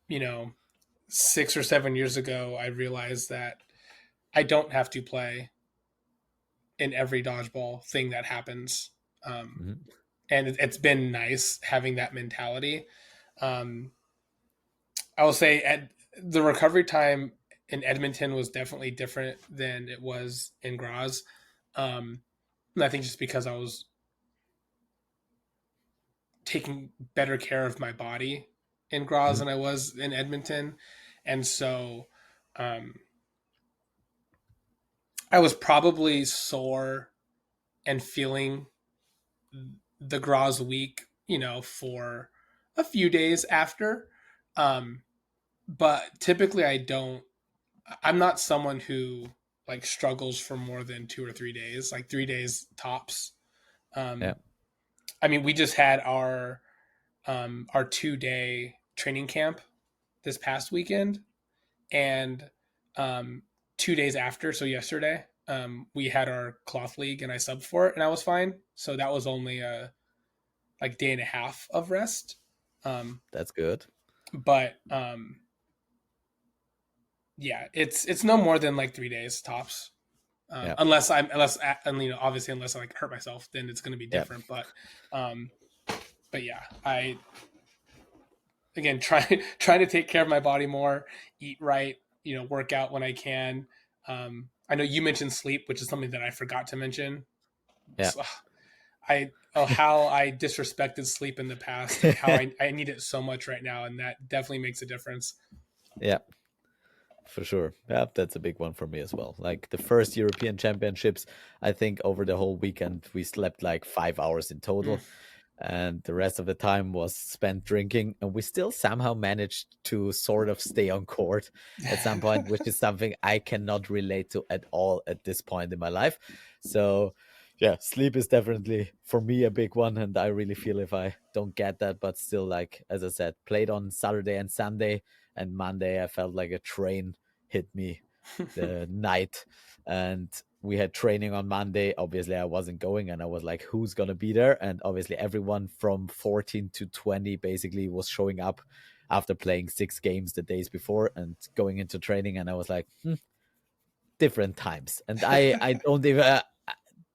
you know, 6 or 7 years ago, I realized that I don't have to play in every dodgeball thing that happens, um, Mhm. and it's been nice having that mentality. Um, I will say at the recovery time in Edmonton was definitely different than it was in Graz. And I think just because I was taking better care of my body in Graz Mhm. than I was in Edmonton, and so um, I was probably sore and feeling the gras weak, for a few days after. Um, but typically I'm not someone who like struggles for more than 2 or 3 days, like 3 days tops. Yeah, Um, I mean, we just had our 2 day training camp this past weekend, and um, 2 days after, so yesterday, we had our cloth league, and I subbed for it, and I was fine. So that was only a like day and a half of rest. Um, that's good. but yeah, it's no more than like 3 days tops. Yeah, Obviously unless I like hurt myself, then it's going to be yeah, different. Um, but yeah, I again trying to take care of my body more, eat right, work out when I can. I know you mentioned sleep, which is something that I forgot to mention. yeah. So, how I disrespected sleep in the past, and how I need it so much right now, and that definitely makes a difference. Yeah, for sure. Yeah, that's a big one for me as well. Like the first European Championships, I think over the whole weekend we slept like 5 hours in Mm. total, and the rest of the time was spent drinking, and we still somehow managed to sort of stay on court at some point, which is something I cannot relate to at all at this point in my life. So yeah, sleep is definitely for me a big one, and I really feel if I don't get that, but still, like as I said, played on Saturday and Sunday, and Monday I felt like a train hit me the night, and we had training on Monday. Obviously, I wasn't going, and I was like, who's going to be there? And obviously, everyone from 14 to 20 basically was showing up after playing 6 games the days before and going into training. And I was like, different times. And I don't even.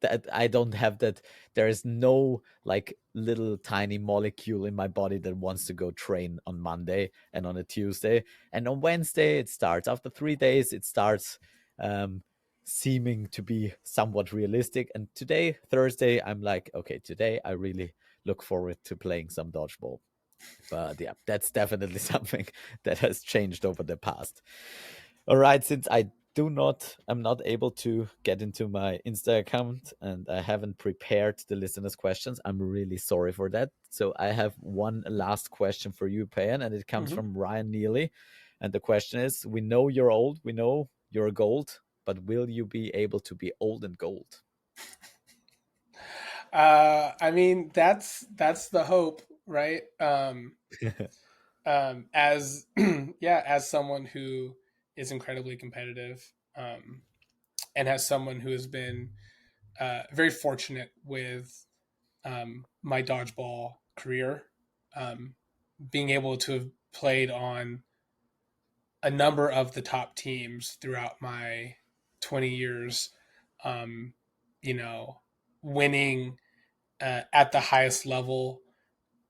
That I don't have that. There is no like little tiny molecule in my body that wants to go train on Monday and on a Tuesday. And on Wednesday, it starts. After 3 days, it starts um, seeming to be somewhat realistic. And today, Thursday, I'm like, okay, today I really look forward to playing some dodgeball. But yeah, that's definitely something that has changed over the past. All right, since I'm not able to get into my Insta account and I haven't prepared the listeners' questions. I'm really sorry for that. So I have one last question for you, Payan, and it comes Mhm. from Ryan Neely. And the question is: we know you're old, we know you're gold, but will you be able to be old and gold? I mean, that's the hope, right? As yeah, as someone who is incredibly competitive, and as someone who has been very fortunate with my dodgeball career, um, being able to have played on a number of the top teams throughout my 20 years, um, you know, winning at the highest level,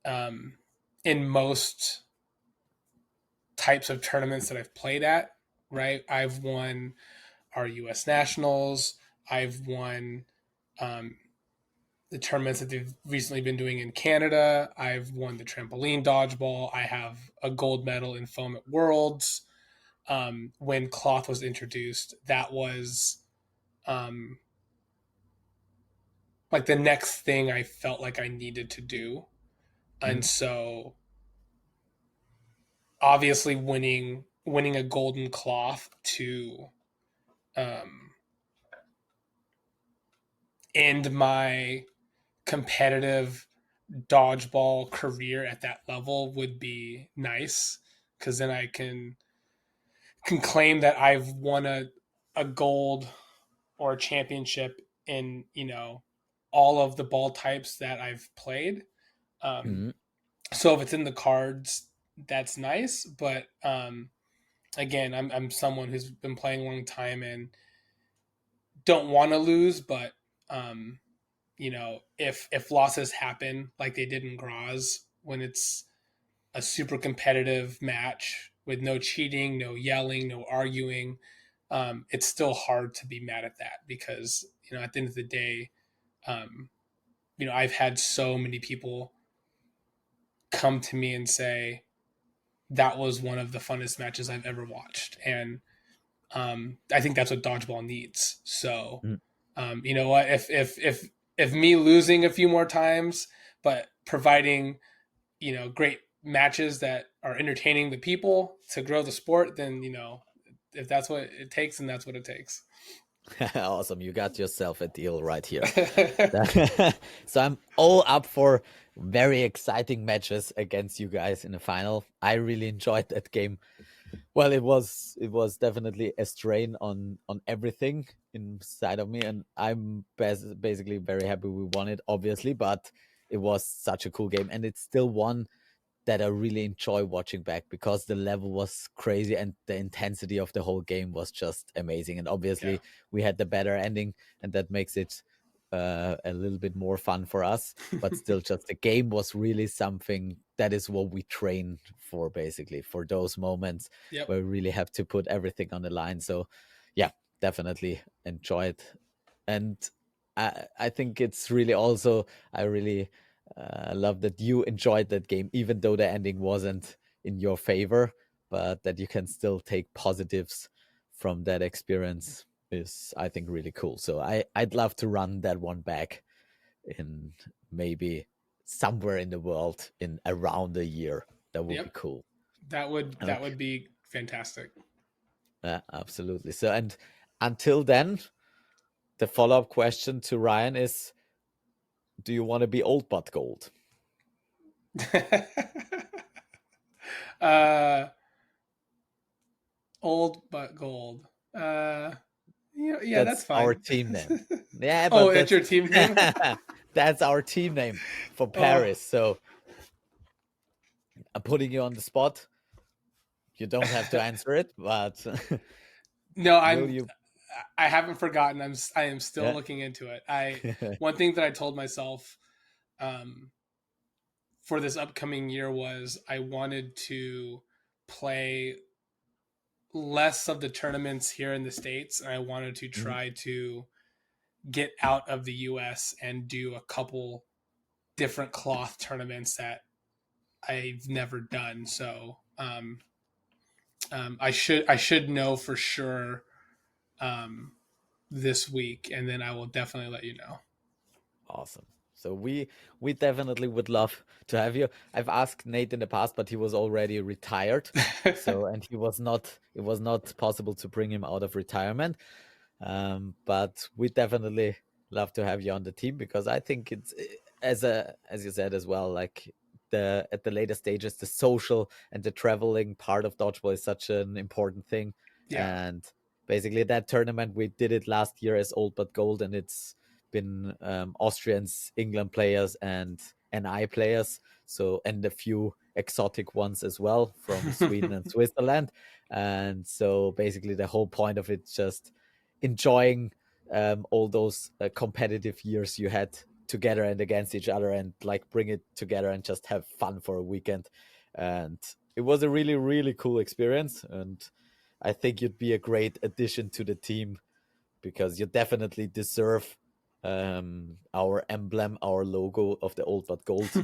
um, in most types of tournaments that I've played at, right? I've won our US Nationals. I've won um, the tournaments that they've recently been doing in Canada. I've won the trampoline dodgeball. I have a gold medal in foam at Worlds. When cloth was introduced, that was um, like the next thing I felt like I needed to do. And Mhm. so obviously winning a golden cloth to um, end my competitive dodgeball career at that level would be nice, because then I can claim that I've won a gold or a championship in all of the ball types that I've played. Um, Mhm. so if it's in the cards, that's nice. But again, I'm someone who's been playing a long time and don't want to lose, but if losses happen like they did in Graz, when it's a super competitive match with no cheating, no yelling, no arguing, it's still hard to be mad at that, because at the end of the day, um, I've had so many people come to me and say that was one of the funnest matches I've ever watched, and I think that's what dodgeball needs. So, Mhm. you know what? If if me losing a few more times, but providing, great matches that are entertaining the people to grow the sport, then, if that's what it takes, then that's what it takes. Awesome. You got yourself a deal right here. So I'm all up for very exciting matches against you guys in the final. I really enjoyed that game. Well, it was definitely a strain on everything inside of me, and I'm basically very happy we won it, obviously. But it was such a cool game, and it's still one that I really enjoy watching back because the level was crazy and the intensity of the whole game was just amazing. And Yeah. obviously, we had the better ending, and that makes it a little bit more fun for us. But still, just the game was really something that is what we train for, basically, for those moments Yep. where we really have to put everything on the line. So, yeah, definitely enjoy it. And I think it's really also, I really love that you enjoyed that game, even though the ending wasn't in your favor, but that you can still take positives from that experience is, I think, really cool. So I'd love to run that one back in maybe somewhere in the world in around a year. That would be Yep. cool. That would Uh, that would be fantastic. Absolutely. So, and until then, the follow-up question to Ryan is, do you want to be old but gold? uh, Old but gold. Uh, yeah, that's That's our fine. team name. Yeah, Oh, but that's your team name. that's our team name for Oh Paris. So I'm putting you on the spot. You don't have to answer it, but no, will you? I haven't forgotten. I am still Yeah. looking into it. One thing that I told myself um, for this upcoming year was I wanted to play less of the tournaments here in the States, and I wanted to Mhm. try to get out of the US and do a couple different cloth tournaments that I've never done. So I should know for sure um, this week, and then I will definitely let you know. Awesome. So we definitely would love to have you. I've asked Nate in the past, but he was already retired. So and it was not possible to bring him out of retirement. But we definitely love to have you on the team because I think it's as you said as well, like the at the later stages, the social and the traveling part of dodgeball is such an important thing. Yeah. And basically that tournament we did it last year as old but gold, and it's been Austrians, England players, and NI players. So and a few exotic ones as well from Sweden and Switzerland. And so basically the whole point of it just enjoying all those competitive years you had together and against each other and like bring it together and just have fun for a weekend. And it was a really, really cool experience. And I think you'd be a great addition to the team because you definitely deserve our emblem, our logo of the old but gold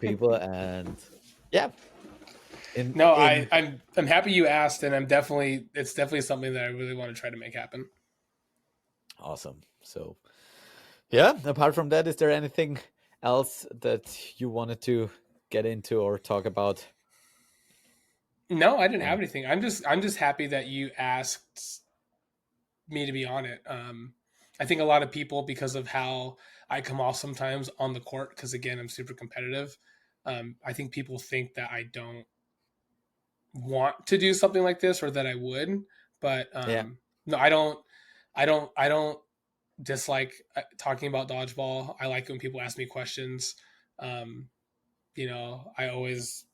people. And yeah, No, in I'm happy you asked, and it's definitely something that I really want to try to make happen. awesome. So yeah, apart from that, is there anything else that you wanted to get into or talk about? No, I didn't have On anything. I'm just happy that you asked me to be on it. I think a lot of people, because of how I come off sometimes on the court, because again I'm super competitive. I think people think that I don't want to do something like this or that I would, but yeah, no, I don't. I don't dislike talking about dodgeball. I like when people ask me questions. Um, I always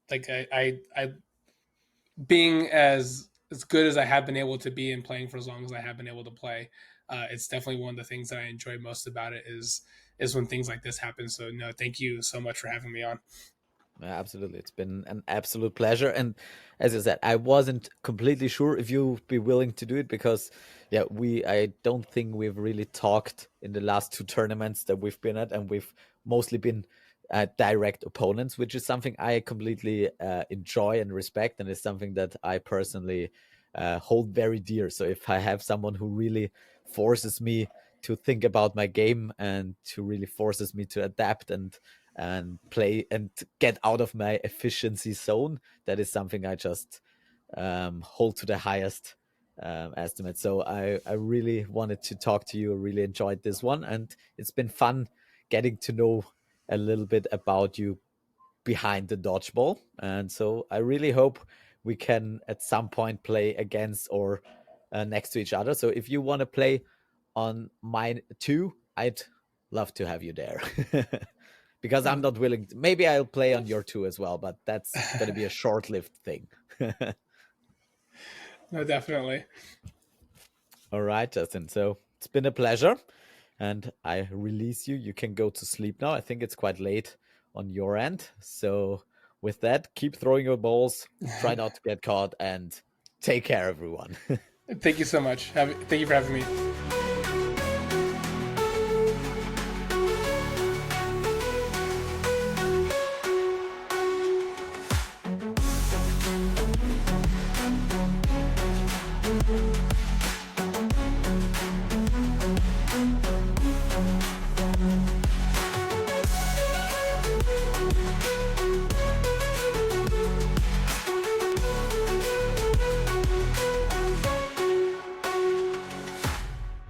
like I being as good as I have been able to be and playing for as long as I have been able to play. It's definitely one of the things that I enjoy most about it is when things like this happen. So no, thank you so much for having me on. yeah, absolutely. It's been an absolute pleasure. And as I said, I wasn't completely sure if you'd be willing to do it because, yeah, I don't think we've really talked in the last two tournaments that we've been at, and we've mostly been direct opponents, which is something I completely enjoy and respect, and is something that I personally hold very dear. So if I have someone who really forces me to think about my game and to really forces me to adapt and play and get out of my efficiency zone. That is something I just hold to the highest estimate. So I really wanted to talk to you. I really enjoyed this one, and it's been fun getting to know a little bit about you behind the dodgeball. And so I really hope we can at some point play against or next to each other. So if you want to play on mine too, I'd love to have you there. Because I'm not willing to, maybe I'll play on your two as well, but that's going to be a short-lived thing. No, definitely. All right, Justin. So it's been a pleasure, and I release you. You can go to sleep now. I think it's quite late on your end. So with that, keep throwing your balls, try not to get caught, and take care, everyone. Thank you so much. Thank you for having me.